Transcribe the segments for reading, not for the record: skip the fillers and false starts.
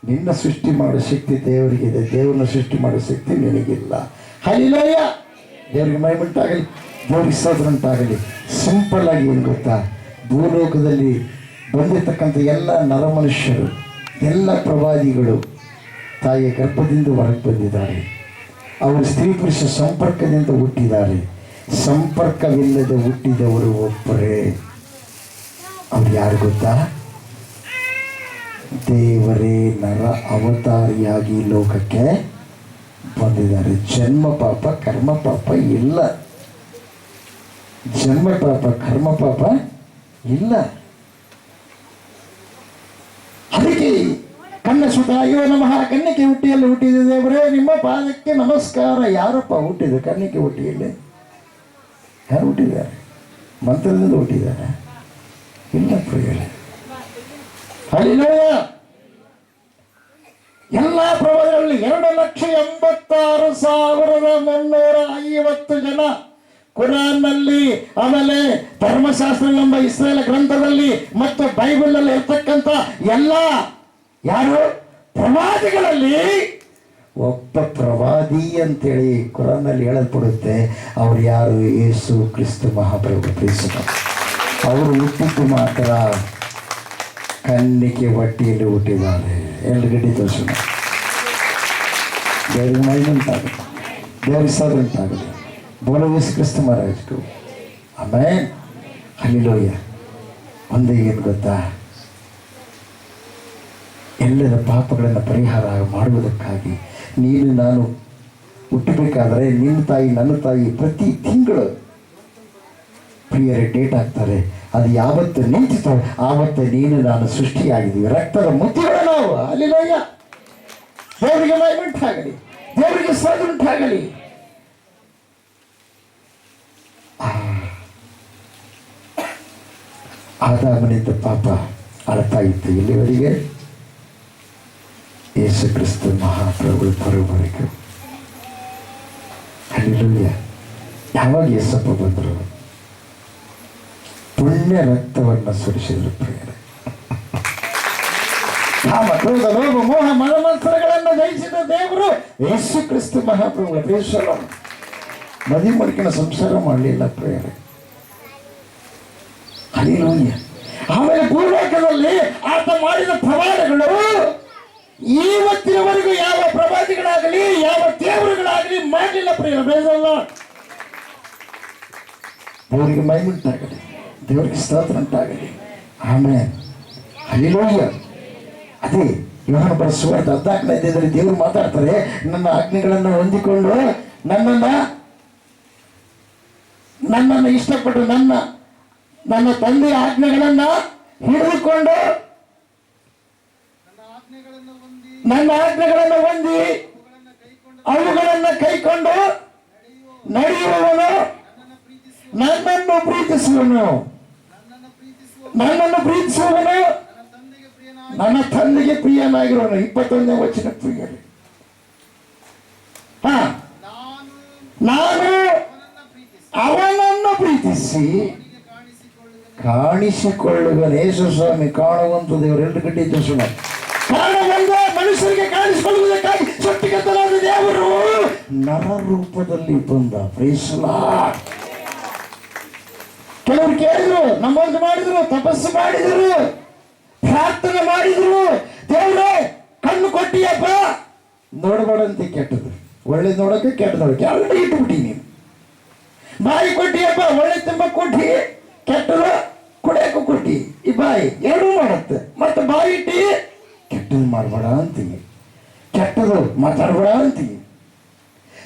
ನಿನ್ನ ಸೃಷ್ಟಿ ಮಾಡೋ ಶಕ್ತಿ ದೇವರಿಗಿದೆ, ದೇವರನ್ನ ಸೃಷ್ಟಿ ಮಾಡೋ ಶಕ್ತಿ ನಿನಗಿಲ್ಲ. ಹಲ್ಲೆಲೂಯ. ದೇವರಿಗೆ ಮಹಿಮೆಯುಂಟಾಗಲಿ, ದೇವರಿಗೆ ಸ್ತೋತ್ರವುಂಟಾಗಲಿ. ಸಿಂಪಲ್ ಆಗಿ ಏನು ಗೊತ್ತಾ, ಭೂಲೋಕದಲ್ಲಿ ಬಂದಿರತಕ್ಕಂಥ ಎಲ್ಲ ನರಮನುಷ್ಯರು, ಎಲ್ಲ ಪ್ರವಾದಿಗಳು ತಾಯಿಯ ಗರ್ಭದಿಂದ ಹೊರಗೆ ಬಂದಿದ್ದಾರೆ. ಅವರು ಸ್ತ್ರೀ ಪುರುಷ ಸಂಪರ್ಕದಿಂದ ಹುಟ್ಟಿದ್ದಾರೆ. ಸಂಪರ್ಕವಿಲ್ಲದೆ ಹುಟ್ಟಿದವರು ಒಬ್ಬರೇ. ಅವ್ರು ಯಾರು ಗೊತ್ತಾ? ದೇವರೇ ನರ ಅವತಾರಿಯಾಗಿ ಲೋಕಕ್ಕೆ ಬಂದಿದ್ದಾರೆ. ಜನ್ಮ ಪಾಪ ಕರ್ಮ ಪಾಪ ಇಲ್ಲ. ಜನ್ಮ ಪಾಪ ಕರ್ಮ ಪಾಪ ಇಲ್ಲ. ಅದಕ್ಕೆ ಕನ್ನ ಸುತ ಅಯ್ಯೋ ನಮಃ, ಕನ್ನಿಕೆ ಹುಟ್ಟಿಯಲ್ಲಿ ಹುಟ್ಟಿದ ದೇವರೇ ನಿಮ್ಮ ಪಾದಕ್ಕೆ ನಮಸ್ಕಾರ. ಯಾರಪ್ಪ ಹುಟ್ಟಿದ ಕನ್ನಿಕೆ ಹುಟ್ಟಿಯಲ್ಲಿ? ಯಾರು ಹುಟ್ಟಿದ್ದಾರೆ? ಮಂತ್ರದಿಂದ ಹುಟ್ಟಿದ್ದಾರೆ? ಇಲ್ಲ ಪ್ರಿಯರೇ. ಹಲ್ಲೆಲೂಯ. ಎಲ್ಲ ಪ್ರವಾದಿಗಳಲ್ಲಿ 2,86,350 ಜನ ಕುರಾನ್ನಲ್ಲಿ, ಆಮೇಲೆ ಧರ್ಮಶಾಸ್ತ್ರವೆಂಬ ಇಸ್ರೇಲ್ ಗ್ರಂಥದಲ್ಲಿ ಮತ್ತು ಬೈಬಲ್ನಲ್ಲಿ ಇರ್ತಕ್ಕಂಥ ಎಲ್ಲ ಯಾರು ಪ್ರವಾದಿಗಳಲ್ಲಿ ಒಬ್ಬ ಪ್ರವಾದಿ ಅಂತೇಳಿ ಕುರಾನ್ನಲ್ಲಿ ಹೇಳಲ್ಪಡುತ್ತೆ. ಅವ್ರು ಯಾರು? ಯೇಸು ಕ್ರಿಸ್ತ ಮಹಾಪ್ರಭು ಪ್ರಿಸಮ. ಅವರು ಹುಟ್ಟಿದ್ದು ಮಾತ್ರ ಕನ್ನಿಕೆ ಹೊಟ್ಟೆಯಲ್ಲಿ ಹುಟ್ಟಿದ್ದಾರೆ. ಎಲ್ಗಡ್ಡಿ ತೋರಿಸೋಣ. ದೇವರಿಗೆ ಮಹಿಮೆಯುಂಟಾಗುತ್ತೆ, ದೇವರಿಗೆ ಸ್ತೋತ್ರವುಂಟಾಗುತ್ತೆ. ಬೋಲೋ ಯೇಸು ಕ್ರಿಸ್ತ ಮಹಾರಾಜರು. ಆಮೇಲೆ ಹಲ್ಲೆಲೂಯ. ಒಂದೇ ಏನು ಗೊತ್ತಾ, ಎಲ್ಲರ ಪಾಪಗಳನ್ನು ಪರಿಹಾರ ಮಾಡುವುದಕ್ಕಾಗಿ ನೀನು ನಾನು ಹುಟ್ಟಬೇಕಾದರೆ ನಿನ್ನ ತಾಯಿ ನನ್ನ ತಾಯಿ ಪ್ರತಿ ತಿಂಗಳು ಪ್ರಿಯರೇ ಡೇಟ್ ಹಾಕ್ತಾರೆ. ಅದು ಯಾವತ್ತು ನಿಂತಿತೋ ಆವತ್ತು ನೀನು ನಾನು ಸೃಷ್ಟಿಯಾಗಿದ್ದೀವಿ. ರಕ್ತದ ಮುತ್ತಿಗಳು ನಾವು. ಹಲ್ಲೆಲೂಯ. ದೇವರಿಗೆ ಮಹಿಮೆಯುಂಟಾಗಲಿ, ದೇವರಿಗೆ ಸ್ತೋತ್ರವುಂಟಾಗಲಿ. ಆದಾಮನಿಂದ ಪಾಪ ಅಳ್ತಾ ಇತ್ತು ಇಲ್ಲಿವರೆಗೆ. ಯೇಸು ಕ್ರಿಸ್ತ ಮಹಾಪ್ರಭುಗಳು ಬರೋವರೆಗೂ. ಹಲ್ಲೆಲೂಯ. ಯಾವಾಗ ಯೇಸಪ್ಪ ಬಂದರು? ಪುಣ್ಯ ರಕ್ತವನ್ನು ಸುರಿಸಿದ್ರು ಪ್ರಿಯರೇ. ಕಾಮ ಕ್ರೋಧ ಲೋಭ ಮೋಹ ಮನಮತ್ಸರಗಳನ್ನು ಜಯಿಸಿದ ದೇವರು ಯೇಸು ಕ್ರಿಸ್ತ ಮಹಾಪ್ರಭುಗಳು. ಪ್ರೇಷಲ ಮದುವೆ ಮಾಡ್ಕೊಂಡು ಸಂಸಾರ ಮಾಡಲಿಲ್ಲ ಪ್ರಿಯರೇ. ಹಲ್ಲೆಲೂಯ. ಆಮೇಲೆ ಭೂಲೋಕದಲ್ಲಿ ಆತ ಮಾಡಿದ ಪ್ರವಾದಗಳು ಇವತ್ತಿನವರೆಗೂ ಯಾವ ಪ್ರವಾದಿಗಳಾಗಲಿ ಯಾವ ದೇವರುಗಳಾಗಲಿ ಮಾಡಲಿಲ್ಲ ಪ್ರಿಯರೇ. ಬೇಸಲ್ಲ. ದೇವರಿಗೆ ಮಹಿಮೆಯುಂಟಾಗಲಿ, ದೇವರಿಗೆ ಸ್ತೋತ್ರವುಂಟಾಗಲಿ. ಆಮೇಲೆ ಹಲ್ಲೆಲೂಯ. ಅದೇ ಯೋಹಾನ ಬರೆದ ಸುವಾರ್ತೆ 14ನೇ ದೇವರು ಮಾತಾಡ್ತಾರೆ, ನನ್ನ ಆಜ್ಞೆಗಳನ್ನು ಹೊಂದಿಕೊಂಡು ನನ್ನನ್ನು ಇಷ್ಟಪಟ್ಟು ನನ್ನ ತಂದೆಯ ಆಜ್ಞೆಗಳನ್ನು ಹಿಡಿದುಕೊಂಡು ನನ್ನ ಆಜ್ಞೆಗಳನ್ನು ಹೊಂದಿ ಅವುಗಳನ್ನು ಕೈಕೊಂಡು ನಡೆಯುವವನು ನನ್ನನ್ನು ಪ್ರೀತಿಸುವನು. ನನ್ನನ್ನು ಪ್ರೀತಿಸುವವನು ನನ್ನ ತಂದೆಗೆ ಪ್ರಿಯನಾಗಿರುವನು. 21ನೇ ವಚನ ಪ್ರಿಯರೇ. ನಾನು ಅವನನ್ನು ಪ್ರೀತಿಸಿ ಕಾಣಿಸಿಕೊಳ್ಳುವನು. ಯೇಸು ಸ್ವಾಮಿ ಕಾಣುವಂತ ದೇವರು. ಎರಡು ಗಡ್ಡಿ ತೋರಿಸೋಣ. ಕಾಣುವಂತ ಮನುಷ್ಯರಿಗೆ ಕಾಣಿಸಿಕೊಳ್ಳುವುದಕ್ಕಾಗಿ ಸೃಷ್ಟಿಕರ್ತನಾದ ದೇವರು ನರ ರೂಪದಲ್ಲಿ ಬಂದ. Praise Lord. ಕೆಲವರು ಕೇಳಿದ್ರು, ನಮ್ಮೊಂದು ಮಾಡಿದ್ರು, ತಪಸ್ಸು ಮಾಡಿದ್ರು, ಪ್ರಾರ್ಥನೆ ಮಾಡಿದ್ರು, ದೇವ್ರೇ ಕಣ್ಣು ಕೊಟ್ಟಿಯಪ್ಪ, ನೋಡಬೇಡಂತೆ ಕೆಟ್ಟದ್ದು, ಒಳ್ಳೆ ನೋಡಕ್ಕೆ ಕೆಟ್ಟ ನೋಡಕ್ಕೆ ಎರಡು ಇಟ್ಬಿಟ್ಟಿ. ನೀನು ಬಾಯಿ ಕೊಟ್ಟಿಯಪ್ಪ, ಒಳ್ಳೆ ತುಂಬ ಕೊಟ್ಟಿ, ಕೆಟ್ಟದು ಕುಡಿಯಕ್ಕೂ ಕೊಟ್ಟಿ. ಈ ಬಾಯಿ ಎರಡೂ ಮಾಡುತ್ತೆ. ಮತ್ತೆ ಬಾಯಿ ಇಟ್ಟಿ ಕೆಟ್ಟದ್ದು ಮಾಡಬೇಡ ಅಂತೀವಿ, ಕೆಟ್ಟದು ಮಾತಾಡಬೇಡ ಅಂತೀವಿ.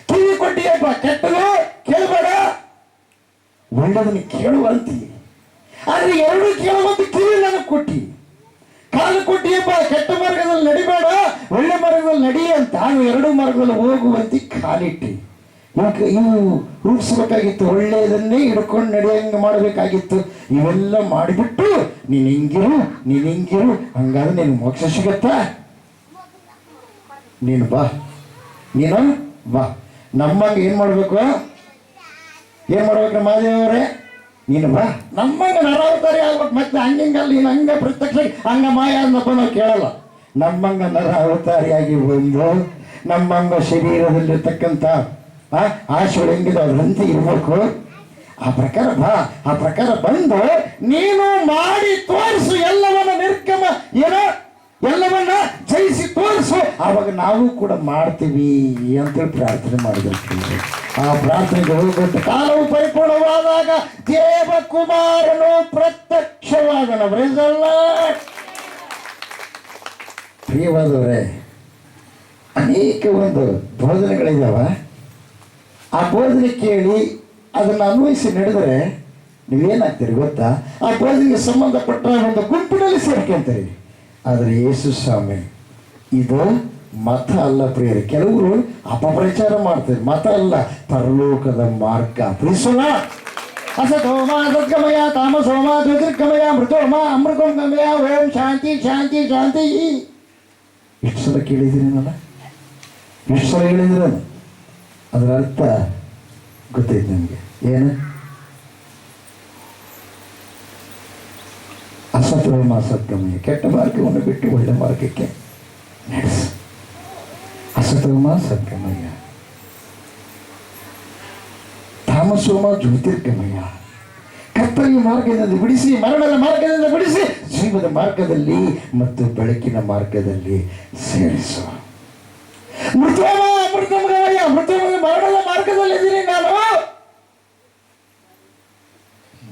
ಕಿವಿ ಕೊಟ್ಟಿಯಪ್ಪ, ಕೆಟ್ಟದು ಕೇಳಬೇಡ, ಒಳ್ಳೆದನ್ನು ಕೇಳುವ ಅಂತೀವಿ. ಆದ್ರೆ ಎರಡು ಕೇಳುವಂತ ಕಿವಿ ನನಗೆ ಕೊಟ್ಟಿ. ಕಾಲು ಕೊಟ್ಟಿಯಪ್ಪ, ಕೆಟ್ಟ ಮಾರ್ಗದಲ್ಲಿ ನಡಿಬೇಡ, ಒಳ್ಳೆ ಮಾರ್ಗದಲ್ಲಿ ನಡಿ ಅಂತ. ಎರಡು ಮಾರ್ಗದಲ್ಲಿ ಹೋಗುವಂತೆ ಕಾಲಿಟ್ಟಿ. ಇವು ರೂಪಿಸಬೇಕಾಗಿತ್ತು, ಒಳ್ಳೆಯದನ್ನೇ ಹಿಡ್ಕೊಂಡು ನಡೆಯಂಗೆ ಮಾಡಬೇಕಾಗಿತ್ತು. ಇವೆಲ್ಲ ಮಾಡಿಬಿಟ್ಟು ನೀನು ಹಿಂಗಿರು, ಹಂಗಾದ್ರೆ ನೀನು ಮೋಕ್ಷ ಸಿಗತ್ತಾ? ನೀನು ಬಾ ನಮ್ಮಂಗೆ ಏನು ಮಾಡ್ಬೇಕು ನಮ್ಮ ಮಾದೇವರೇ? ನೀನು ಬಾ ನಮ್ಮಂಗ ನರಾವತಾರಿ ಆಗ್ಬೇಕು. ಮತ್ತೆ ಹಂಗಿಂಗಲ್ಲ ನೀನು ಹಂಗ ಪ್ರತ್ಯಕ್ಷ ಹಂಗ ಮಾಯ ಅನ್ನಪ್ಪ ನಾವು ಕೇಳಲ್ಲ. ನಮ್ಮಂಗ ನರಾವತಾರಿಯಾಗಿ ಬಂದು ನಮ್ಮಂಗ ಶರೀರದಲ್ಲಿರ್ತಕ್ಕಂಥ ಆಶೆಗಳು ಹೆಂಗಿದೆ ಅದ್ರಂತೆ ಇರಬೇಕು. ಆ ಪ್ರಕಾರ ಬಾ, ಆ ಪ್ರಕಾರ ಬಂದು ನೀನು ಮಾಡಿ ತೋರಿಸು ಎಲ್ಲವನ್ನ ನಿರ್ಗಮ ಎಲ್ಲವನ್ನ ಜಯಿಸಿ ತೋರಿಸು, ಆವಾಗ ನಾವು ಕೂಡ ಮಾಡ್ತೀವಿ ಅಂತೇಳಿ ಪ್ರಾರ್ಥನೆ ಮಾಡಬೇಕು. ಆ ಪ್ರಾರ್ಥನೆಗೆ ಹೋಗ್ಬಿಟ್ಟು ಕಾಲವು ಪರಿಪೂರ್ಣವಾದಾಗ ದೇವಕುಮಾರನು ಪ್ರತ್ಯಕ್ಷವಾದನ. ಪ್ರಿಯವಾದವರೇ, ಅನೇಕ ಒಂದು ಬೋಧನೆಗಳಿದ್ದಾವ. ಆ ಬೋಧನೆ ಕೇಳಿ ಅದನ್ನು ಅನ್ವಯಿಸಿ ನಡೆದರೆ ನೀವೇನಾಗ್ತೀರಿ ಗೊತ್ತಾ? ಆ ಬೋಧನೆಗೆ ಸಂಬಂಧಪಟ್ಟ ಒಂದು ಗುಂಪಿನಲ್ಲಿ ಸೇರ್ಕೊಂತೀರಿ. ಆದರೆ ಯೇಸು ಸ್ವಾಮಿ ಇದು ಮತ ಅಲ್ಲ ಪ್ರಿಯರೇ. ಕೆಲವರು ಅಪಪ್ರಚಾರ ಮಾಡ್ತಾರೆ. ಮತ ಅಲ್ಲ, ಪರಲೋಕದ ಮಾರ್ಗ. ಪ್ರೀಸೋಣ. ಅಸತೋಮ ಸದ್ಗಮಯ ತಾಮಸೋಮ ಜ್ಯೋತಿರ್ಗಮಯ ಮೃತೋಮ ಅಮೃತೋಂಗಮಯ ಓಂ ಶಾಂತಿ ಶಾಂತಿ ಶಾಂತಿ. ಎಷ್ಟು ಸಲ ಕೇಳಿದ್ದೀನಿ ನಾನು, ಎಷ್ಟು ಸಲ ಹೇಳಿದ್ರೆ ಅದರ ಅರ್ಥ ಗೊತ್ತೈತೆ ನನಗೆ. ಏನು? ಅಸತೋಮ ಸದ್ಗಮಯ, ಕೆಟ್ಟ ಮಾರ್ಗವನ್ನು ಬಿಟ್ಟು ಒಳ್ಳೆ ಮಾರ್ಗಕ್ಕೆ ನಡೆಸು. ಅಸತೋಮ ಸದ್ಗಮಯ ತಾಮಸೋಮ ಜ್ಯೋತಿರ್ಗಮಯ, ಕತ್ತಲೆಯ ಮಾರ್ಗದಿಂದ ಬಿಡಿಸಿ, ಮರಣದ ಮಾರ್ಗದಿಂದ ಬಿಡಿಸಿ, ಜೀವದ ಮಾರ್ಗದಲ್ಲಿ ಮತ್ತು ಬೆಳಕಿನ ಮಾರ್ಗದಲ್ಲಿ ಸೇರಿಸು. ಮೃತೋಮ ಅಮೃತಮಯ, ಮೃತೋಮ ಮರಣದ ಮಾರ್ಗದಲ್ಲಿದ್ದೀನಿ ನಾನು,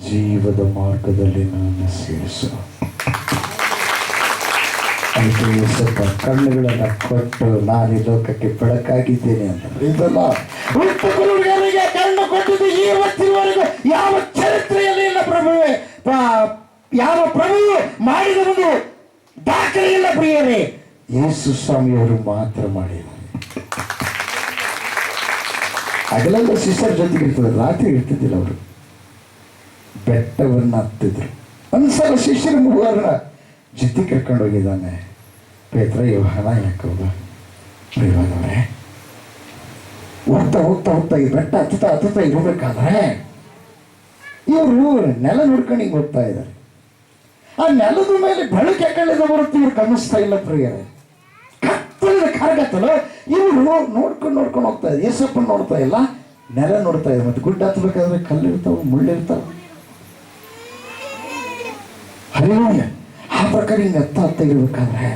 ಜೀವದ ಮಾರ್ಗದಲ್ಲಿ ನಾನು ಸೇರಿಸು. ಅದಕ್ಕೆ ಸ್ವಲ್ಪ ಕಣ್ಣುಗಳನ್ನು ಕೊಟ್ಟು ನಾನು ಈ ಲೋಕಕ್ಕೆ ಬೆಳಕಾಗಿದ್ದೇನೆ ಅಂತ. ಇದಲ್ಲ ಹುಟ್ಟುಗುರುಗಳಿಗೆ ಕಣ್ಣು ಕೊಟ್ಟಿದ್ದು ಇವತ್ತಿನವರೆಗೂ ಯಾವ ಚರಿತ್ರೆಯಲ್ಲಿ ಇಲ್ಲ ಪ್ರಭುವೇ. ಯಾವ ಪ್ರಭು ಮಾಡಿದ ಒಂದು ದಾಖಲೆ ಇಲ್ಲ ಪ್ರಿಯರೇ. ಯೇಸು ಸ್ವಾಮಿಯವರು ಮಾತ್ರ ಮಾಡಿದ್ದಾರೆ. ಹಗಲೆಲ್ಲ ಶಿಷ್ಯರ ಜೊತೆಗೆ ಇರ್ತದೆ, ರಾತ್ರಿ ಇರ್ತಿದ್ದಿಲ್ಲ. ಅವರು ಬೆಟ್ಟವನ್ನು ಹತ್ತಿದ್ರು. ಒಂದ್ಸಲ ಶಿಷ್ಯರ ಮೂವರನ್ನ ಜೊತೆ ಕರ್ಕೊಂಡು ಹೋಗಿದ್ದಾನೆ. ಪೇತ್ರ, ಯೋಹಾನ, ಯಾಕೋಬ. ಪ್ರಿಯವಾದವರೇ, ಹೋಗ್ತಾ ಹೋಗ್ತಾ ಹೋಗ್ತಾ ಈ ಬೆಟ್ಟ ಹತ್ತುತ್ತಾ ಇರಬೇಕಾದ್ರೆ ಇವರು ನೆಲ ನೋಡ್ಕೊಂಡು ಹಿಂಗೆ ಹೋಗ್ತಾ ಇದ್ದಾರೆ. ಆ ನೆಲದ ಮೇಲೆ ಬೆಳಕು ಯಾಕಂಡಿದ ಬರುತ್ತೆ ಇವ್ರು ಗಮನಿಸ್ತಾ ಇಲ್ಲ ಪ್ರಿಯರೇ. ಕತ್ತಲಿನ ಕರಗತ್ತಲ್ಲ, ಇವರು ನೋಡ್ಕೊಂಡು ಹೋಗ್ತಾ ಇದ್ದಾರೆ. ಯೇಸಪ್ಪನ ನೋಡ್ತಾ ಇಲ್ಲ, ನೆಲ ನೋಡ್ತಾ ಇದ್ದಾರೆ. ಮತ್ತೆ ಗುಡ್ಡ ಹತ್ತಬೇಕಾದ್ರೆ ಕಲ್ಲಿರ್ತಾವೆ, ಮುಳ್ಳಿರ್ತಾವೆ. ಹರಿವಾಯ ಆ ಪ್ರಕಾರ ಹಿಂಗೆ ಹತ್ತ ಇರಬೇಕಾದ್ರೆ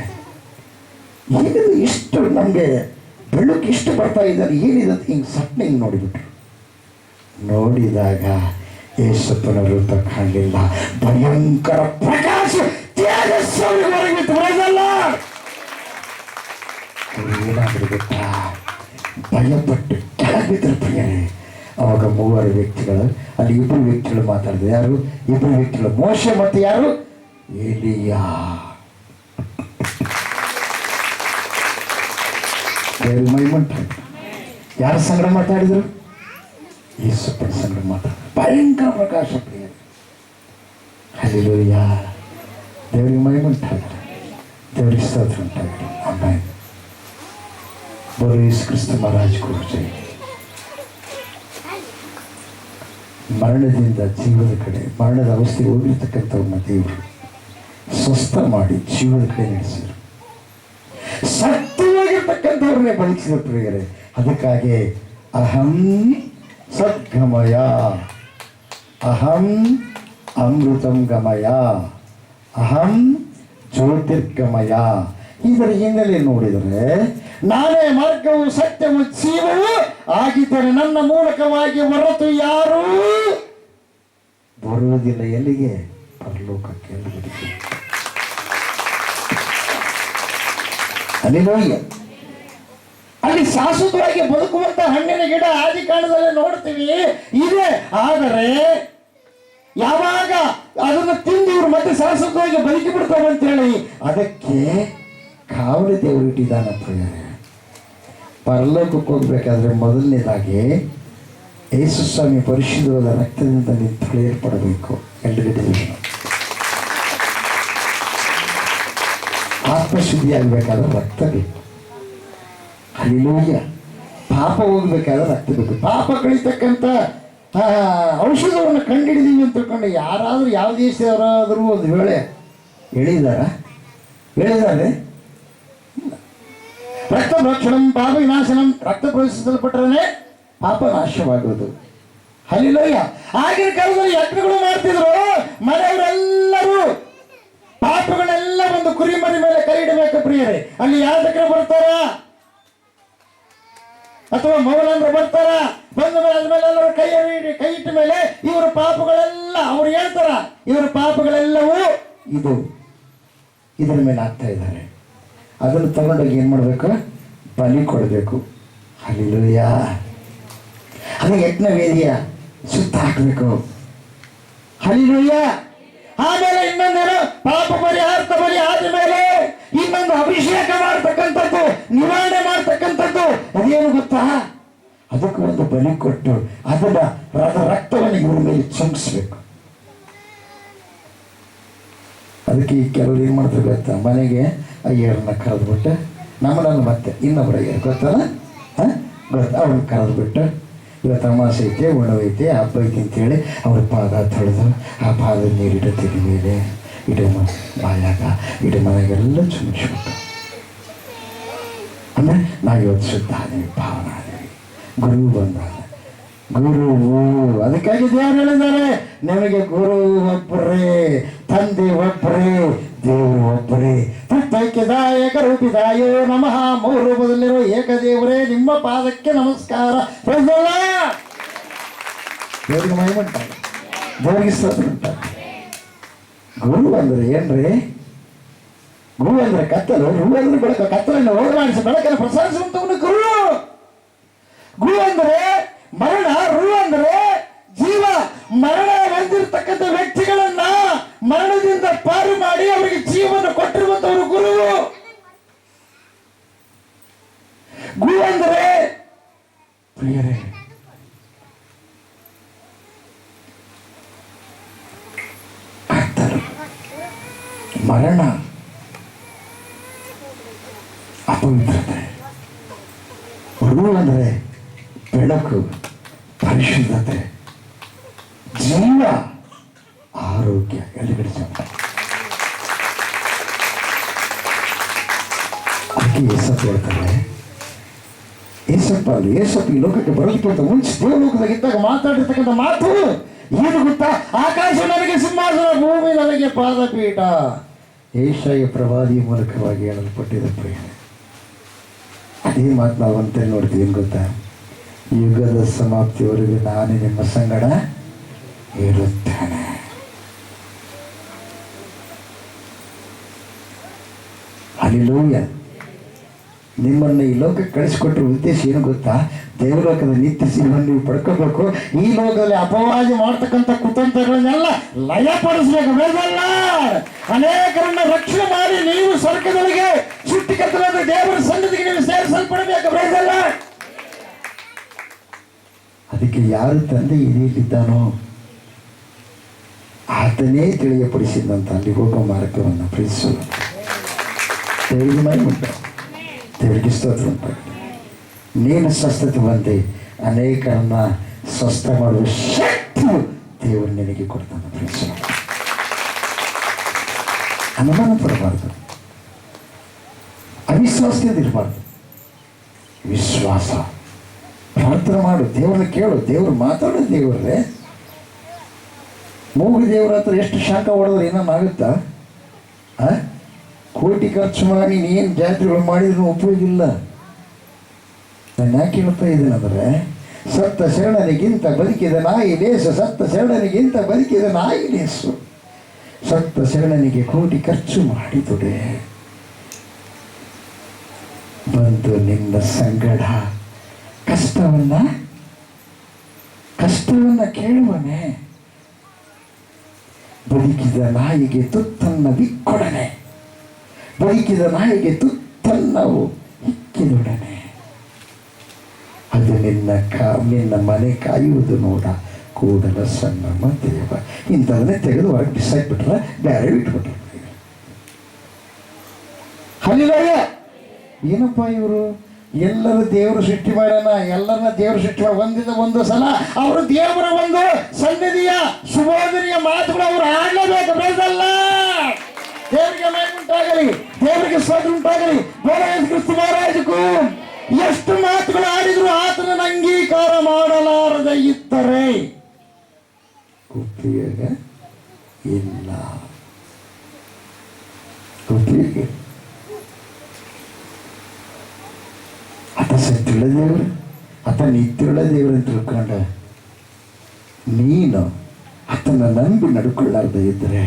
ಏನಿದು ಇಷ್ಟು ನಮಗೆ ಬೆಳಕು ಇಷ್ಟು ಬರ್ತಾ ಇದ್ದಾರೆ, ಏನಿದೆ ಹಿಂಗೆ ಸಟ್ನೆ ಹಿಂಗೆ ನೋಡಿಬಿಟ್ರು. ನೋಡಿದಾಗ ಯೇಸಪ್ಪನ ರೂಪ ಕಾಣಲಿಲ್ಲ. ಭಯಂಕರ ಪ್ರಕಾಶ ಏನಾದರೂ ಗೊತ್ತಾ? ಭಯಪಟ್ಟು ಕೆಳಗಿದ್ರು ಪ್ರಿಯರೇ. ಅವಾಗ ಮೂವರು ವ್ಯಕ್ತಿಗಳು, ಅಲ್ಲಿ ಇಬ್ಬರು ವ್ಯಕ್ತಿಗಳು ಮಾತಾಡಿದ್ರು. ಯಾರು? ಇಬ್ಬರು ವ್ಯಕ್ತಿಗಳು, ಮೋಶೆ ಮತ್ತು ಯಾರು? ಎಲಿಯಾ. ದೇವ್ರ ಮಹಿಮಂತ. ಯಾರ ಸಂಗಡ ಮಾತಾಡಿದ್ರು? ಯೇಸಪ್ಪನ ಸಂಗಡ ಮಾತಾಡಿದ್ರು. ಭಯಂಕರ ಪ್ರಕಾಶ ಪ್ರಿಯ. ಹಲ್ಲೆಲೂಯಾ. ದೇವರಿಗೆ ಮಹಿಮಂತಾಗಲಿ, ದೇವರಿಗೆ ಸ್ತೋತ್ರ ಉಂಟಾಗಲಿ. ಆಮೆನ್. ಬೋಲೋ ಯೇಸು ಕ್ರಿಸ್ತ ಮಹಾರಾಜ್ ಕೋ ಜೈ. ಮರಣದಿಂದ ಜೀವದ ಕಡೆ, ಮರಣದ ಅವಸ್ಥೆಗೆ ಹೋಗಿರ್ತಕ್ಕಂಥವ್ರನ್ನ ದೇವರು ಸ್ವಸ್ಥ ಮಾಡಿ ಜೀವದ ಕಡೆ ನಡೆಸಿದರು. ಸತ್ಯವಾಗಿರ್ತಕ್ಕಂಥವ್ರನ್ನೇ ಬದುಕಿಸಿದ ಪ್ರಿಯರೇ. ಅದಕ್ಕಾಗಿ ಅಹಂ ಸದ್ಗಮಯ, ಅಹಂ ಅಮೃತಂ ಗಮಯ, ಅಹಂ ಜ್ಯೋತಿರ್ಗಮಯ. ಇದರ ಹಿನ್ನೆಲೆ ನೋಡಿದರೆ ನಾನೇ ಮಾರ್ಗವು ಸತ್ಯವು ಜೀವವು ಆಗಿದ್ದರೆ ನನ್ನ ಮೂಲಕವಾಗಿ ಹೊರತು ಯಾರೂ ಬರುವುದಿಲ್ಲ. ಎಲ್ಲಿಗೆ? ಪರಲೋಕಕ್ಕೆ. ಹಲ್ಲೆಲೂಯಾ. ಅಲ್ಲಿ ಶಾಶ್ವತವಾಗಿ ಬದುಕುವಂತ ಹಣ್ಣಿನ ಗಿಡ ಆದಿ ಕಾಲದಲ್ಲಿ ನೋಡ್ತೀವಿ ಇದೆ. ಆದರೆ ಯಾವಾಗ ಅದನ್ನು ತಿಂದು ಇವರು ಮತ್ತೆ ಶಾಶ್ವತವಾಗಿ ಬದುಕಿ ಬಿಡ್ತಾರೆ ಅಂತೇಳಿ ಅದಕ್ಕೆ ಕಾವಲಿ ದೇವರು ಇಟ್ಟಿದ್ದಾನ ಪ್ರಿಯರೇ. ಪರಲೋಕಕ್ಕೆ ಹೋಗ್ಬೇಕಾದ್ರೆ ಮೊದಲನೇದಾಗಿ ಯೇಸು ಸ್ವಾಮಿ ಪರಿಶುದ್ಧವಾದ ರಕ್ತದಿಂದ ತೊಳೆಯಲ್ಪಡಬೇಕು. ಎಲ್ರಿಗೂ ಆತ್ಮಶುದ್ಧಿಯಾಗಬೇಕಾದ್ರೆ ರಕ್ತ ಬೇಕು. ಹಲ್ಲೆಲೂಯಾ. ಪಾಪ ಹೋಗ್ಬೇಕಾದ್ರೆ ರಕ್ತ ಬೇಕು. ಪಾಪ ಕಳೀತಕ್ಕಂಥ ಔಷಧವನ್ನು ಕಂಡುಹಿಡಿದೀವಿ ಅಂತ ತಿಳ್ಕೊಂಡು ಯಾರಾದರೂ ಯಾವ ದೇಶದವರಾದರೂ ಒಂದು ವೇಳೆ ಹೇಳಿದ್ದಾರೆ ರಕ್ತ ಭಕ್ಷಣಂ ಪಾಪ ವಿನಾಶನಂ, ರಕ್ತ ಪ್ರವೇಶಿಸಲ್ಪಟ್ಟರೆ ಪಾಪ ನಾಶವಾಗುವುದು. ಹಲ್ಲಿಲಯ್ಯ. ಆಗಿನ ಕಾಲದಲ್ಲಿ ಯಜ್ಞಗಳು ಮಾಡ್ತಿದ್ರು, ಮನೆಯವರೆಲ್ಲರೂ ಪಾಪಗಳೆಲ್ಲ ಒಂದು ಕುರಿಮರಿ ಮೇಲೆ ಕೈ ಇಡಬೇಕು ಪ್ರಿಯರೇ. ಅಲ್ಲಿ ಯಾಜಕರು ಬರ್ತಾರ ಅಥವಾ ಮೌಲಂದ್ರು ಬರ್ತಾರ, ಬಂದ ಮೇಲೆ ಅದ್ಮೇಲೆ ಎಲ್ಲರೂ ಕೈ ಇಟ್ಟ ಮೇಲೆ ಇವರ ಪಾಪಗಳೆಲ್ಲ ಅವ್ರು ಹೇಳ್ತಾರ, ಇವರ ಪಾಪಗಳೆಲ್ಲವೂ ಇದರ ಮೇಲೆ ಆಗ್ತಾ ಇದ್ದಾರೆ. ಅದನ್ನು ತಗೊಂಡೋಗಿ ಏನು ಮಾಡಬೇಕು? ಬಲಿ ಕೊಡಬೇಕು. ಹಲ್ಲಿಲೂಯ. ಅದು ಯಜ್ಞ ವೇದಿಯ ಸುತ್ತ ಹಾಕಬೇಕು. ಹಲ್ಲಿಲೂಯ. ಆಮೇಲೆ ಇನ್ನೊಂದೇನು? ಪಾಪ ಪರಿಹಾರ್ಥ ಬಲಿ ಆದ್ಮೇಲೆ ಇನ್ನೊಂದು ಅಭಿಷೇಕ ಮಾಡ್ತಕ್ಕಂಥದ್ದು, ನಿವಾರಣೆ ಮಾಡ್ತಕ್ಕಂಥದ್ದು. ಅದೇನು ಗೊತ್ತಾ? ಅದಕ್ಕೆ ಒಂದು ಬಲಿ ಕೊಟ್ಟು ಅದರ ರಕ್ತವನ್ನು ಇವ್ರ ಮೇಲೆ ಚುಂಬಿಸ್ಬೇಕು. ಅದಕ್ಕೆ ಕೆಲವರು ಏನು ಮಾಡ್ತಾರೆ ಗೊತ್ತಾ? ಮನೆಗೆ ಅಯ್ಯರನ್ನ ಕರೆದ್ಬಿಟ್ಟು, ನಮ್ಮನ್ನು ಮತ್ತೆ ಇನ್ನೊಬ್ಬರ ಅಯ್ಯರ್ ಗೊತ್ತಲ್ಲ, ಗೊತ್ತಾ? ಅವ್ರನ್ನ ಕರೆದ್ಬಿಟ್ಟು, ಇವತ್ತು ಅಮಾಸೆ ಐತೆ, ಉಣವೈತೆ, ಹಬ್ಬ ಐತೆ ಅಂತೇಳಿ ಅವ್ರ ಪಾದ ತೊಳೆದು ಆ ಪಾದ ನೀರಿಡ ತಿಳಿ ಮೇಲೆ ಇಡೀ ಬಾಯಾಗ ಇಡೀ ಮನೆಗೆಲ್ಲ ಚುಮಿಸ್ಬಿಟ್ಟು, ಅಂದರೆ ನಾವು ಇವತ್ತು ಶುದ್ಧ ಆದೀವಿ, ಭಾವನ ಆದೀವಿ, ಗುರು ಬಂದಾಗ ಗುರುವು. ಅದಕ್ಕಾಗಿ ದೇವರು ಹೇಳಿದ್ದಾರೆ, ನಿಮಗೆ ಗುರು ಒಬ್ಬರೇ, ತಂದೆ ಒಬ್ಬರೇ, ದೇವರು ಒಬ್ಬರೇ. ತತ್ವೈಕ್ಯದಾಯಕ ರೂಪಿದಾಯೋ ನಮಃ. ಮೂರು ರೂಪದಲ್ಲಿರೋ ಏಕದೇವರೇ ನಿಮ್ಮ ಪಾದಕ್ಕೆ ನಮಸ್ಕಾರ. ದೇವರಿಗೆ ಮಹಿಮೆ ಉಂಟಾಗ, ದೇವರಿಗೆ ಸ್ತೋತ್ರ ಉಂಟಾಗ. ಗುರು ಅಂದ್ರೆ ಏನ್ರಿ? ಗುರು ಅಂದ್ರೆ ಕತ್ತಲು, ರು ಅಂದ್ರೆ ಬೆಳಕು. ಕತ್ತಲನ್ನು ಹೋಗಲಾಡಿಸಿ ಬೆಳಕನ್ನು ಪ್ರಸಾರಿಸುವಂತವನು ಗುರು. ಗುರು ಅಂದ್ರೆ ಮರಣ, ರು ಅಂದ್ರೆ ಜೀವ. ಮರಣ ಹೊಂದಿರತಕ್ಕಂಥ ವ್ಯಕ್ತಿಗಳನ್ನ ಮರಣದಿಂದ ಪಾರು ಮಾಡಿ ಅವರಿಗೆ ಜೀವನ ಕೊಟ್ಟಿರುವಂತವರು ಗುರು. ಗುರು ಅಂದ್ರೆ ಪ್ರಿಯರೇ, ಕತ್ತಲು, ಮರಣ, ಅಪವಿತ್ರತೆ. ರು ಅಂದ್ರೆ ಬೆಳಕು, ಪರಿಶುದ್ಧತೆ, ಜೀವ, ಆರೋಗ್ಯ. ಎಲ್ಲಿಗಡೆ ಅದಕ್ಕೆ ಏಸಪ್ಪ ಹೇಳ್ತಾರೆ, ಏಸಪ್ಪ ಈ ಲೋಕಕ್ಕೆ ಬರೋದಕ್ಕಿಂತ ಮುಂಚೆ ದೇವಲೋಕದಾಗಿದ್ದಾಗ ಮಾತಾಡಿರ್ತಕ್ಕಂಥ ಮಾತು ಏನು ಗೊತ್ತಾ? ಆಕಾಶ ನನಗೆ ಸಿಂಹಾಸನ, ಭೂಮಿ ನನಗೆ ಪಾದಪೀಠ. ಏಷಯ ಪ್ರವಾದಿ ಮೂಲಕವಾಗಿ ಹೇಳಲ್ಪಟ್ಟಿದ್ದ ಪ್ರೇಮ. ಅದೇ ಮಾತು ನಾವು ಅಂತ ನೋಡ್ತೀವಿ. ಏನು ಗೊತ್ತಾ? ಯುಗದ ಸಮಾಪ್ತಿಯವರೆಗೂ ನಾನೇ ನಿಮ್ಮ ಸಂಗಡ ಇರುತ್ತೇನೆ. ಹಲ್ಲೆಲೂಯಾ. ನಿಮ್ಮನ್ನು ಈ ಲೋಕಕ್ಕೆ ಕಳಿಸಿಕೊಟ್ಟಿರೋ ಉದ್ದೇಶ ಏನು ಗೊತ್ತಾ? ದೇವಲೋಕದ ನಿತ್ಯ ಜೀವನ ನೀವು ಪಡ್ಕೋಬೇಕು. ಈ ಲೋಕದಲ್ಲಿ ಅಪವಾದ ಮಾಡ್ತಕ್ಕಂಥ ಕುತಂತ್ರಗಳನ್ನೆಲ್ಲ ಲಯಪಡಿಸ್ಬೇಕು. ಬೇಡಲ್ಲ, ಅನೇಕರನ್ನ ರಕ್ಷಣೆ ಮಾಡಿ ನೀವು ಸ್ವರ್ಗದೊಳಗೆ ಸೃಷ್ಟಿಕರ್ತನಾದ ದೇವರ ಸನ್ನಿಧಿಗೆ ನೀವು ಸೇರಿಸಲ್ಪಡಬೇಕು. ಬೇಡಲ್ಲ. ಅದಕ್ಕೆ ಯಾರು ತಂದೆ ಹಿರಿಯಲ್ಲಿದ್ದಾನೋ ಆತನೇ ತಿಳಿಯಪಡಿಸಿದಂತ ಅಲ್ಲಿ ಹೋಗೋ ಮಾರ್ಗವನ್ನು ಪ್ರೀತಿಸಲು ದೇವರಿಗೆ ಮಹಿಮೆ ಉಂಟು, ದೇವರಿಗೆ ಸ್ತೋತ್ರ ಉಂಟು. ನೀನು ಸ್ವಸ್ಥತೆ ಬಂದೆ, ಅನೇಕರನ್ನ ಸ್ವಸ್ಥ ಮಾಡುವ ಶಕ್ತಿ ದೇವರು ನಿನಗೆ ಕೊಡ್ತಾನೆ. ಪ್ರೀತಿಸಲು ಅನುಮಾನ ಪಡಬಾರ್ದು, ಅವಿಶ್ವಾಸದಿಂದ ಇರಬಾರ್ದು. ವಿಶ್ವಾಸ, ಪ್ರಾರ್ಥನೆ ಮಾಡು, ದೇವ್ರನ್ನ ಕೇಳು, ದೇವ್ರು ಮಾತಾಡೋ. ದೇವ್ರೇ ಮೂಗು ದೇವ್ರ ಹತ್ರ ಎಷ್ಟು ಶಾಖ ಹೊಡೆದ್ರೆ ಏನಾಗುತ್ತಾ? ಕೋಟಿ ಖರ್ಚು ಮಾಡಿ ಏನು ಜಾತ್ರೆಗಳು ಮಾಡಿದ್ರು ಉಪಯೋಗ ಇಲ್ಲ. ನಾನು ಯಾಕೆ ಹೇಳ್ತಾ ಇದ್ದೀನಿ ಅಂದರೆ, ಸತ್ತ ಶರಣನಿಗಿಂತ ಬದುಕಿದ ನಾಯಿ ಲೇಸು, ಸತ್ತ ಶರಣನಿಗಿಂತ ಬದುಕಿದ ನಾಯಿ ಲೇಸು. ಸತ್ತ ಶರಣನಿಗೆ ಕೋಟಿ ಖರ್ಚು ಮಾಡಿದುಡೆ ಬಂದು ನಿನ್ನ ಸಂಗಡ ಕಷ್ಟವನ್ನ ಕೇಳುವನೆ. ಬದುಕಿದ ನಾಯಿಗೆ ತುತ್ತನ್ನ ಬಿಕ್ಕೊಡನೆ, ಬದುಕಿದ ನಾಯಿಗೆ ತುತ್ತನ್ನವು ಹಿಕ್ಕಿದೊಡನೆ. ಅದು ನಿನ್ನ ಮನೆ ಕಾಯುವುದು ನೋಡ ಕೂಡಲ ಸಣ್ಣಮ್ಮ ದೇವ. ಇಂಥವನ್ನೇ ತೆಗೆದು ಹೊರಗೆ ಬಿಸಾಕ್ಬಿಟ್ರೆ ಬೇರೆ ಬಿಟ್ಬಿಟ್ರೆ. ಹಲ್ಲಿಲಯ್ಯ. ಏನಪ್ಪ ಇವರು ಎಲ್ಲರೂ ದೇವರು ಸೃಷ್ಟಿ ಮಾಡೋಣ, ಎಲ್ಲರನ್ನ ದೇವರು ಸೃಷ್ಟಿ ಮಾಡಿ ಒಂದಿನ ಒಂದು ಸಲ ಅವರು ದೇವರ ಒಂದು ಸನ್ನಿಧಿಯ ಸುಬೋಧನೆಯ ಮಾತುಗಳು ಅವರು ಆಡಲೇಬೇಕು. ಬೇಸಲ್ಲ, ದೇವರಿಗೆ ಮಹಿಮೆ ಉಂಟಾಗಲಿ, ದೇವರಿಗೆ ಸ್ತೋತ್ರ ಉಂಟಾಗಲಿ. ಕ್ರಿಸ್ತ ಮಹಾರಾಜಕ್ಕೂ ಎಷ್ಟು ಮಾತುಗಳು ಆಡಿದ್ರು ಆತನ ಅಂಗೀಕಾರ ಮಾಡಲಾರದೆ ಇದ್ದರೆ ಉಪಯೋಗ ಇಲ್ಲ. ಉಪಯೋಗ ಆತ ಸತ್ಯುಳ್ಳ ದೇವರು, ಆತ ನಿತ್ಯುಳ್ಳ ದೇವರು ಅಂತ ತಿಳ್ಕೊಂಡ ನೀನು ಆತನ ನಂಬಿ ನಡ್ಕೊಳ್ಳಾರ್ದ ಇದ್ದರೆ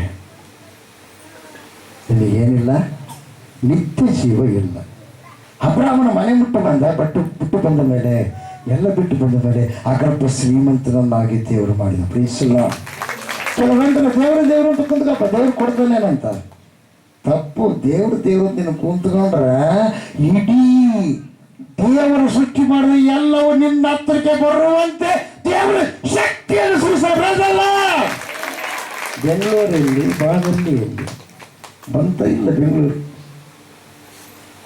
ಇಲ್ಲಿ ಏನಿಲ್ಲ, ನಿತ್ಯ ಜೀವ ಇಲ್ಲ. ಅಬ್ರಾಹ್ಮನ ಮನೆ ಮುಟ್ಟು ಬಿಟ್ಟು ಬಂದ ಮೇಲೆ ಎಲ್ಲ ಬಿಟ್ಟು ಬಂದ ಮೇಲೆ ಅಗರ್ಭ ಶ್ರೀಮಂತನನ್ನಾಗಿ ದೇವರು ಮಾಡಿದ. ಪ್ರೀಸಲ್ಲ, ಕೆಲವಂತನ ದೇವರು ಅಂತ ಕುಂತ್ಕಪ್ಪ, ದೇವ್ರು ಕೊಡ್ತಾನೇನಂತ. ತಪ್ಪು. ದೇವರು ನೀನು ಕುಂತ್ಕೊಂಡ್ರೆ ಇಡೀ ದೇವರು ಸೃಷ್ಟಿ ಮಾಡಿದ ಎಲ್ಲವೂ ನಿನ್ನ ಹತ್ತಿರಕ್ಕೆ ಬರುವಂತೆ ದೇವರು ಶಕ್ತಿಯನ್ನು ಸುರಿಸಲ್ಲ. ಬೆಂಗಳೂರಲ್ಲಿ ಬಾದಲ್ಲಿ ಎಲ್ಲಿ ಬಂತ ಇಲ್ಲ, ಬೆಂಗಳೂರು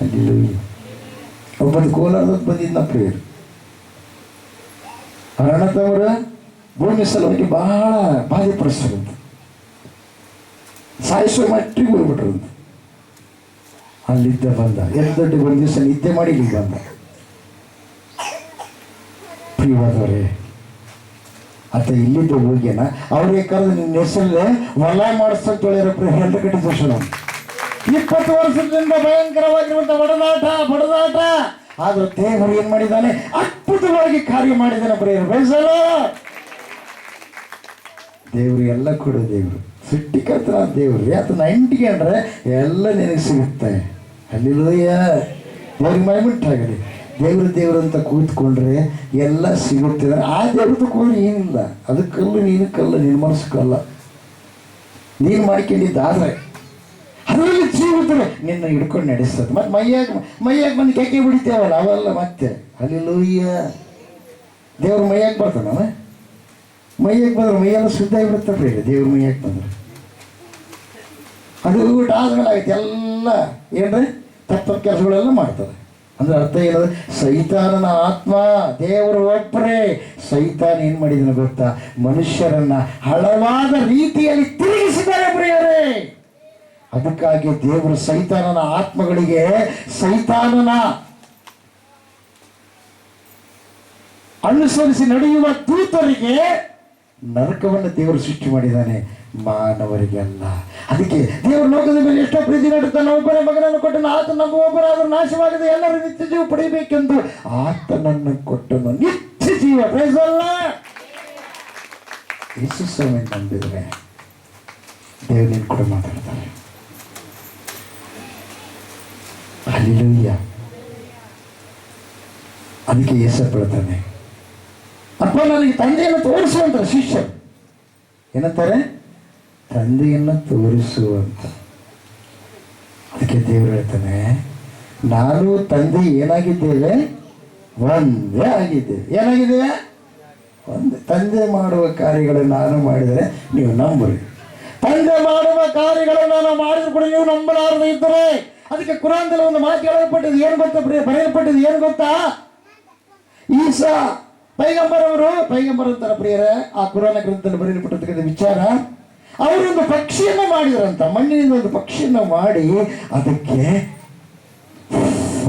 ಅಲ್ಲಿ ಒಬ್ಬದು ಕೋಲಾರದಾಗ ಬಂದಿದ್ದ ಪ್ರಿಯರು. ಅರಣತವರ ಭೂಮಿ ಸಲುವಾಗಿ ಬಹಳ ಬಾಧ್ಯಪಡಿಸ್ತಾರಂತ, ಸಾಯಿಸುವ ಮಟ್ಟಿಗೆ ಹೋಗ್ಬಿಟ್ರಂತ. ಅಲ್ಲಿದ್ದ ಬಂದ ಎರಡು ದೊಡ್ಡ ಒಂದು ದಿವಸ ನಿದ್ದೆ ಮಾಡಿ ಇಲ್ಲಿ ಬಂದ. ಪ್ರಿಯವಾದವರೇ, ಆತ ಇಲ್ಲಿದ್ದ ಹೋಗ್ಯನ ಅವ್ರಿಗೆ ಕರೆದು ನಿನ್ನ ಹೆಸರಲ್ಲೇ ಹೊಲ ಮಾಡಿಸ್ತಂತ ಹೇಳಿರೋ ಪ್ರಿಯ ಎಲ್ಲ ಕಡೆ ದೋಷಣ. 20 ವರ್ಷದಿಂದ ಭಯಂಕರವಾಗಿರುವಂಥ ಬಡದಾಟ ಆದ್ರೂ ದೇವರು ಏನ್ ಮಾಡಿದ್ದಾನೆ, ಅದ್ಭುತವಾಗಿ ಕಾರ್ಯ ಮಾಡಿದ್ದಾನೆ. ಪ್ರಿಯರು ಬೇಸಲ್ಲ, ದೇವರು ಎಲ್ಲ ಕೊಡು ದೇವರು, ಸೃಷ್ಟಿಕರ್ತನ ದೇವರು. ಆತನ ಇಂಟಿಗೆ ಅಂದ್ರೆ ಎಲ್ಲ ನಿನಗೆ ಸಿಗುತ್ತೆ. ಅಲ್ಲಿಲ್ಲಯ್ಯ, ದೇವ್ರಿಗೆ ಮೈಮುಟ್ಟಾಗಲಿ. ದೇವರು ಅಂತ ಕೂತ್ಕೊಂಡ್ರೆ ಎಲ್ಲ ಸಿಗುತ್ತೆ. ಆ ದೇವ್ರದ್ದು ಕೂತ್ರೆ ಏನಿಲ್ಲ, ಅದಕ್ಕಲ್ಲ ನೀನು ಕಲ್ಲ, ನಿನ್ನ ಮನಸ್ಸು ಕಲ್ಲ. ನೀನು ಮಾಡ್ಕೊಂಡಿದ್ದಾದ್ರೆ ಅದರಲ್ಲಿ ಜೀವಿದ್ರೆ ನಿನ್ನ ಹಿಡ್ಕೊಂಡು ನಡೆಸ್ತದೆ. ಮತ್ತೆ ಮೈಯಾಗ ಬಂದು ಕೆಕ್ಕೆ ಬಿಡಿತೇವಲ್ಲ ಅವೆಲ್ಲ ಮತ್ತೆ ಅಲ್ಲಿಲ್ಲಯ್ಯ. ದೇವ್ರ ಮೈಯಾಗ ಬರ್ತಾನ, ಮೈಯಾಗ ಬಂದ್ರೆ ಮೈಯೆಲ್ಲ ಶುದ್ಧ ಆಗಿಬಿಡ್ತಾರೆ. ದೇವ್ರ ಮೈಯಾಗ ಬಂದ್ರೆ ಅದು ಊಟ ಆದ್ಮೇಲೆ ಆಗುತ್ತೆ ಎಲ್ಲ ಏನ್ರಿ ತಪ್ಪ ಕೆಲಸಗಳೆಲ್ಲ ಮಾಡ್ತಾರೆ. ಅಂದ್ರೆ ಅರ್ಥ ಏನದು, ಸೈತಾನನ ಆತ್ಮ ದೇವರು ಒಬ್ಬರೇ. ಸೈತಾನ ಏನು ಮಾಡಿದನು ಗೊತ್ತಾ, ಮನುಷ್ಯರನ್ನ ಹಳವಾದ ರೀತಿಯಲ್ಲಿ ತಿರುಗಿಸಿದ್ದಾರೆ ಪ್ರಿಯರೇ. ಅದಕ್ಕಾಗಿ ದೇವರು ಸೈತಾನನ ಆತ್ಮಗಳಿಗೆ, ಸೈತಾನನ ಅನುಸರಿಸಿ ನಡೆಯುವ ದೂತರಿಗೆ ನರಕವನ್ನು ದೇವರು ಸೃಷ್ಟಿ ಮಾಡಿದ್ದಾನೆ, ಮಾನವರಿಗೆ ಅಲ್ಲ. ಅದಕ್ಕೆ ದೇವರು ಲೋಕದ ಮೇಲೆ ಎಷ್ಟೋ ಪ್ರೀತಿ ನಡುತ್ತಾನೆ. ಒಬ್ಬನೇ ಮಗನನ್ನು ಕೊಟ್ಟನು, ಆತ ಒಬ್ಬರಾದರೂ ನಾಶವಾಗದೆ ಎಲ್ಲರೂ ನಿತ್ಯ ಜೀವ ಪಡೆಯಬೇಕೆಂದು ಆತನನ್ನು ಕೊಟ್ಟನು. ನಿತ್ಯ ಜೀವ ಪ್ರೈಸಲ್ಲ. ಯೇಸು ಸ್ವಾಮಿ ನಂಬಿದರೆ ದೇವರು ನೀನು ಕೂಡ ಮಾತಾಡ್ತಾರೆ. ಹಲ್ಲೆಲೂಯ. ಅದಕ್ಕೆ ಯೇಸು ಹೇಳ್ತಾನೆ, ಅಪ್ಪ ನನಗೆ ತಂದೆಯನ್ನು ತೋರಿಸುವಂತಾರೆ ಶಿಷ್ಯರು. ಏನಂತಾರೆ, ತಂದೆಯನ್ನು ತೋರಿಸುವಂತ. ಅದಕ್ಕೆ ದೇವರು ಹೇಳ್ತಾನೆ, ನಾನು ತಂದೆ ಏನಾಗಿದ್ದೇವೆ, ಒಂದೇ ಆಗಿದ್ದೇವೆ. ಏನಾಗಿದ್ದೇವೆ, ಒಂದೇ. ತಂದೆ ಮಾಡುವ ಕಾರ್ಯಗಳನ್ನು ನಾನು ಮಾಡಿದರೆ ನೀವು ನಂಬರಿ, ತಂದೆ ಮಾಡುವ ಕಾರ್ಯಗಳನ್ನು ನಾನು ಮಾಡಿದ್ರು ಕೂಡ ನೀವು ನಂಬಲಾರದೆ ಇದ್ದರೆ. ಅದಕ್ಕೆ ಕುರಾನ್ದಲ್ಲಿ ಒಂದು ಮಾತು ಹೇಳಲ್ಪಟ್ಟಿದ್ದು ಏನು ಗೊತ್ತಾ, ಬರೆಯಲ್ಪಟ್ಟಿದ್ದು ಏನು ಗೊತ್ತಾ, ಈಸಾ ಪೈಗಂಬರ್ ಅಂತಾರೆ ಪ್ರಿಯರೇ. ಆ ಕುರಾನ ಗ್ರಂಥದಲ್ಲಿ ಬರೆಯಲ್ಪಟ್ಟಿರ್ತಕ್ಕಂಥ ವಿಚಾರ, ಅವರೊಂದು ಪಕ್ಷಿಯನ್ನು ಮಾಡಿದ್ರಂತ, ಮಣ್ಣಿನಿಂದ ಒಂದು ಪಕ್ಷಿಯನ್ನು ಮಾಡಿ ಅದಕ್ಕೆ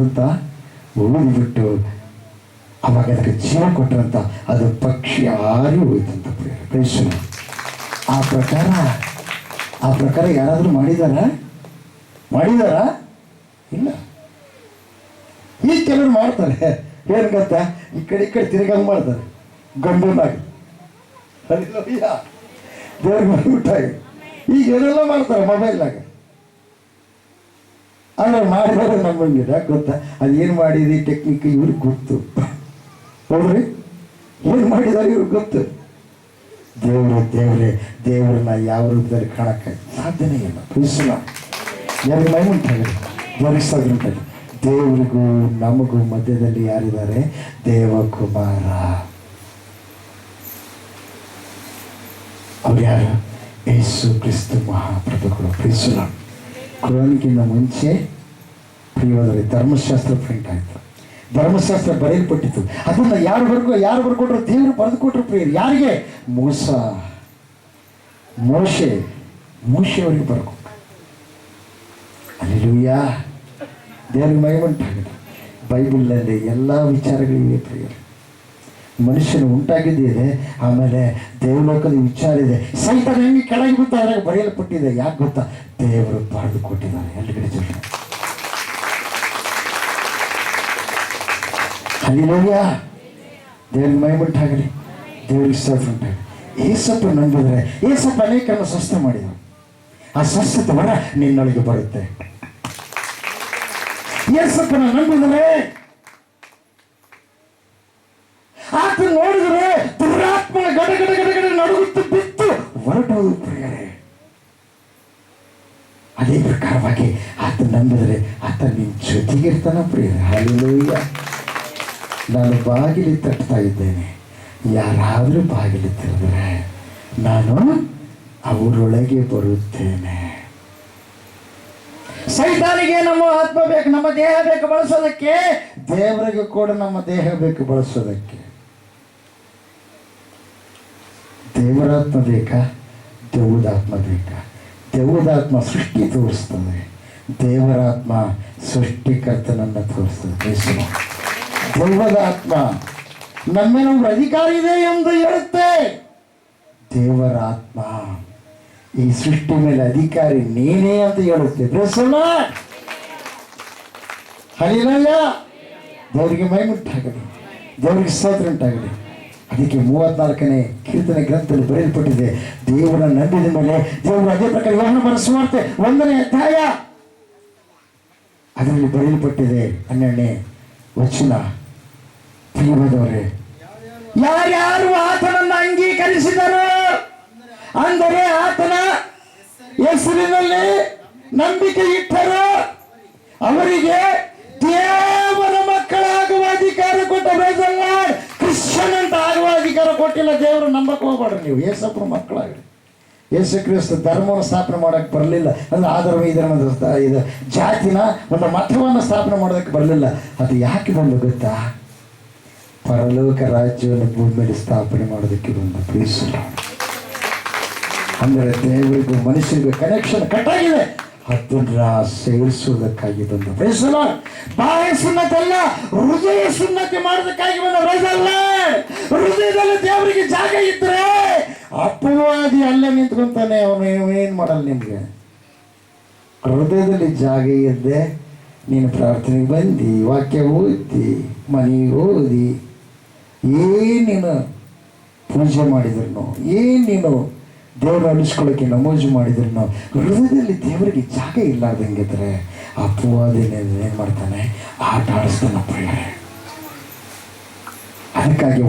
ಅಂತ ಊದಿಬಿಟ್ಟು ಅವಾಗ ಅದಕ್ಕೆ ಜೀವ ಕೊಟ್ಟರಂತ. ಅದು ಪಕ್ಷಿ ಹಾರಿ ಹೋಯ್ತಂತ ಪ್ರಿಯರೇ. ಪ್ರೇಷಣ. ಆ ಪ್ರಕಾರ ಯಾರಾದರೂ ಮಾಡಿದಾರಾ ಇಲ್ಲ. ಈಗ ಕೆಲವರು ಮಾಡ್ತಾರೆ, ಏನು ಗೊತ್ತಾ, ಈ ಕಡೆ ತಿರುಗಂಗೆ ಮಾಡ್ತಾರೆ, ಗಂಡನಾಗಿ ದೇವ್ರಿಗೆ ಮಾಡಿಬಿಟ್ಟಾಗಿ. ಈಗ ಏನೆಲ್ಲ ಮಾಡ್ತಾರೆ ಮೊಬೈಲ್ನಾಗ. ಅಂದ್ರೆ ಮಾಡಿದ್ರೆ ನಮ್ಮಂಗಿಲ್ಲ. ಯಾಕೆ ಗೊತ್ತಾ, ಅದೇನು ಮಾಡಿದ್ರಿ ಟೆಕ್ನಿಕ್ ಇವ್ರಿಗೆ ಗೊತ್ತು. ನೋಡ್ರಿ, ಏನು ಮಾಡಿದಾರೆ ಇವ್ರಿಗೆ ಗೊತ್ತು. ದೇವ್ರನ್ನ ಯಾವ ರೂಪದಲ್ಲಿ ಕಾಣಕ್ಕೆ ಸಾಧ್ಯನೇ ಇಲ್ಲ. ಪ್ರೀಸಲ, ಯಾರಿಗೆ ಮೈಮುಂಟಾಗಲಿ, ದೇವ್ರಿಗೆ ಸಾಧ್ಯ. ದೇವರಿಗೂ ನಮಗೂ ಮಧ್ಯದಲ್ಲಿ ಯಾರಿದ್ದಾರೆ, ದೇವಕುಮಾರ. ಅವ್ರು ಯಾರು, ಯೇಸು ಕ್ರಿಸ್ತ ಮಹಾಪ್ರಭುಗಳು. ಪ್ರೀಸಲ. ಕುರಾನ್ಗಿಂತ ಮುಂಚೆ ಪ್ರಿಯವಾದರೆ ಧರ್ಮಶಾಸ್ತ್ರ ಪ್ರಿಂಟ್ ಆಯಿತು. ಧರ್ಮಶಾಸ್ತ್ರ ಬರೆಯಲ್ಪಟ್ಟಿತು. ಅದನ್ನು ಯಾರು ಬರ್ಕೊಟ್ರು? ದೇವರು ಬರೆದು ಕೊಟ್ಟರು ಪ್ರಿಯರು. ಯಾರಿಗೆ? ಮೋಶೆಯವರಿಗೆ ಬರ್ಕೊಟ್ರು. ಹಲ್ಲೆಲೂಯಾ, ದೇವರಿಗೆ ಮಹಿಮೆಯುಂಟಾಗಲಿ. ಬೈಬಲ್ನಲ್ಲಿ ಎಲ್ಲ ವಿಚಾರಗಳಿವೆ ಪ್ರಿಯರು. ಮನುಷ್ಯನು ಉಂಟಾಗಿದ್ದಿದೆ, ಆಮೇಲೆ ದೇವಲೋಕದ ವಿಚಾರ ಇದೆ. ಸೈತಾನ ಹೆಂಗೆ ಕೆಳಗೆ ಗೊತ್ತಾ? ಅದ್ರಾಗ ಬರೆಯಲ್ಪಟ್ಟಿದೆ. ಯಾಕೆ ಗೊತ್ತಾ? ದೇವರು ಬರೆದು ಕೊಟ್ಟಿದ್ದಾರೆ. ಎಲ್ಲಿಗಡೆ ಜನ ಹಲ್ಲೆಲೂಯಾ, ದೇವರಿಗೆ ಮಹಿಮೆಯುಂಟಾಗಲಿ, ದೇವರಿಗೆ ಸ್ತೋತ್ರ ಉಂಟಾಗಲಿ. ಏಸಪ್ಪ ನಂಬಿದರೆ, ಏಸಪ್ಪ ಅನೇಕರನ್ನು ಸ್ವಸ್ಥ ಮಾಡಿದರು. ಆ ಸ್ವಸ್ಥತೆ ವರ ನಿನ್ನೊಳಗೆ ಬರುತ್ತೆ. ಏಸಪ್ಪನ ನಂಬಿದರೆ, ಆತ ನೋಡಿದರೆ ದುರಾತ್ಮನ ಗಡಗಡ ನಡುಗುತ್ತು ಬಿತ್ತು ಹೊರಟೋದು ಪ್ರಿಯರೇ. ಅದೇ ಪ್ರಕಾರವಾಗಿ ಆತ ನಂಬಿದರೆ ಆತ ನಿನ್ನ ಜೊತೆಗಿರ್ತಾನ ಪ್ರಿಯರೇ. ಹಲ್ಲೆಲೂಯಾ. ನಾನು ಬಾಗಿಲು ತಟ್ತಾ ಇದ್ದೇನೆ. ಯಾರಾದರೂ ಬಾಗಿಲು ತೆರೆದರೆ ನಾನು ಅವರೊಳಗೆ ಬರುತ್ತೇನೆ. ಸೈತಾನಿಗೆ ನಮ್ಮ ಆತ್ಮ ಬೇಕು, ನಮ್ಮ ದೇಹ ಬೇಕು ಬಳಸೋದಕ್ಕೆ. ದೇವರಿಗೆ ಕೂಡ ನಮ್ಮ ದೇಹ ಬೇಕು ಬಳಸೋದಕ್ಕೆ. ದೇವರಾತ್ಮ ಬೇಕಾ? ದೇವದಾತ್ಮ ಬೇಕಾ? ದೇವದಾತ್ಮ ಸೃಷ್ಟಿ ತೋರಿಸ್ತದೆ, ದೇವರಾತ್ಮ ಸೃಷ್ಟಿಕರ್ತನನ್ನು ತೋರಿಸ್ತದೆ. ದೇವದ ಆತ್ಮ ನಮ್ಮೇಲೆ ಒಂದು ಅಧಿಕಾರ ಇದೆ ಎಂದು ಹೇಳುತ್ತೆ. ದೇವರ ಆತ್ಮ ಈ ಸೃಷ್ಟಿ ಮೇಲೆ ಅಧಿಕಾರಿ ನೀನೇ ಅಂತ ಹೇಳುತ್ತೆ. ಹಲ್ಲೆಲೂಯಾ, ದೇವರಿಗೆ ಮಹಿಮೆಯುಂಟಾಗಲಿ, ದೇವರಿಗೆ ಸ್ತೋತ್ರ ಉಂಟಾಗಲಿ. ಅದಕ್ಕೆ 34ನೇ ಕೀರ್ತನೆ ಗ್ರಂಥದಲ್ಲಿ ಬರೆಯಲ್ಪಟ್ಟಿದೆ, ದೇವರನ್ನು ನಂಬಿದ ಮೇಲೆ ದೇವರು ಅದೇ ಪ್ರಕಾರ ಯೋಹಾನ ಬರೆದ ಸುವಾರ್ತೆ 1ನೇ ಅಧ್ಯಾಯ ಅದರಲ್ಲಿ ಬರೆಯಲ್ಪಟ್ಟಿದೆ 12ನೇ ವಚನ. ಪ್ರಿಯವಾದವರೇ, ಯಾರ್ಯಾರು ಆತನನ್ನು ಅಂಗೀಕರಿಸಿದರು, ಅಂದರೆ ಆತನ ಹೆಸರಿನಲ್ಲಿ ನಂಬಿಕೆ ಇಟ್ಟರು, ಅವರಿಗೆ ದೇವರ ಮಕ್ಕಳಾಗುವ ಅಧಿಕಾರ ಕೊಟ್ಟಲ್ಲ. ಕ್ರಿಶ್ಚಿಯನ್ ಅಂತ ಆಗುವ ಅಧಿಕಾರ ಕೊಟ್ಟಿಲ್ಲ. ದೇವರು ನಂಬಕ್ಕೆ ಹೋಗ್ಬೇಡ್ರಿ ನೀವು. ಯೇಸಪ್ಪನ ಮಕ್ಕಳಾಗ್ರಿ. ಯೇಸು ಕ್ರಿಸ್ತ ಧರ್ಮವನ್ನು ಸ್ಥಾಪನೆ ಮಾಡೋಕ್ಕೆ ಬರಲಿಲ್ಲ. ಅಂದರೆ ಆ ಧರ್ಮ ಈ ಧರ್ಮದ ಇದು ಜಾತಿನ ಒಂದು ಮತವನ್ನು ಸ್ಥಾಪನೆ ಮಾಡೋದಕ್ಕೆ ಬರಲಿಲ್ಲ. ಅದು ಯಾಕೆ ಬಂದು ಗೊತ್ತಾ? ಪರಲೋಕ ರಾಜ್ಯವನ್ನು ಭೂಮಿ ಮೇಲೆ ಸ್ಥಾಪನೆ ಮಾಡೋದಕ್ಕೆ ಬಂದು. ಪ್ರೀಸಲ್ಲ. ಅಂದರೆ ದೇವರಿಗೂ ಮನುಷ್ಯರಿಗೂ ಕನೆಕ್ಷನ್ ಕಟ್ಟಾಗಿದೆ. ಅದನ್ನ ಸೇರಿಸುವುದಕ್ಕಾಗಿ ಬಂದ. ಪ್ರೀಸಲ್ಲ. ಬಾಹ್ಯ ಸುನ್ನತಿ ಅಲ್ಲ, ಹೃದಯ ಸುನ್ನತಿ ಮಾಡೋದಕ್ಕಾಗಿ ಬಂದ. ಪ್ರೀಸಲ್ಲ. ಹೃದಯದಲ್ಲಿ ದೇವರಿಗೆ ಜಾಗ ಇದ್ರೆ ಅಪವಾದಿ ಅಲ್ಲೇ ನಿಂತ್ಕೊಂತಾನೆ. ಅವನು ಏನು ಮಾಡಲ್ಲ ನಿಮ್ಗೆ. ಹೃದಯದಲ್ಲಿ ಜಾಗ ಇದ್ದೆ ನೀನು ಪ್ರಾರ್ಥನೆಗೆ ಬಂದು ವಾಕ್ಯ ಓದಿ ಮನೆಗೆ ಓದಿ ಏನೇನು ಪೂಜೆ ಮಾಡಿದ್ರು, ಏನೇನು ದೇವರು ಅಳಿಸ್ಕೊಳ್ಳೋಕೆ ನಮೋಜು ಮಾಡಿದ್ರು, ಹೃದಯದಲ್ಲಿ ದೇವರಿಗೆ ಜಾಗ ಇಲ್ಲಾರ್ದಂಗಿದ್ರೆ ಅಪವಾದಿನ ಏನು ಮಾಡ್ತಾನೆ? ಆಟ ಆಡಿಸ್ತಾನೆ ಪ್ರಿಯರೇ. ಅದಕ್ಕಾಗಿ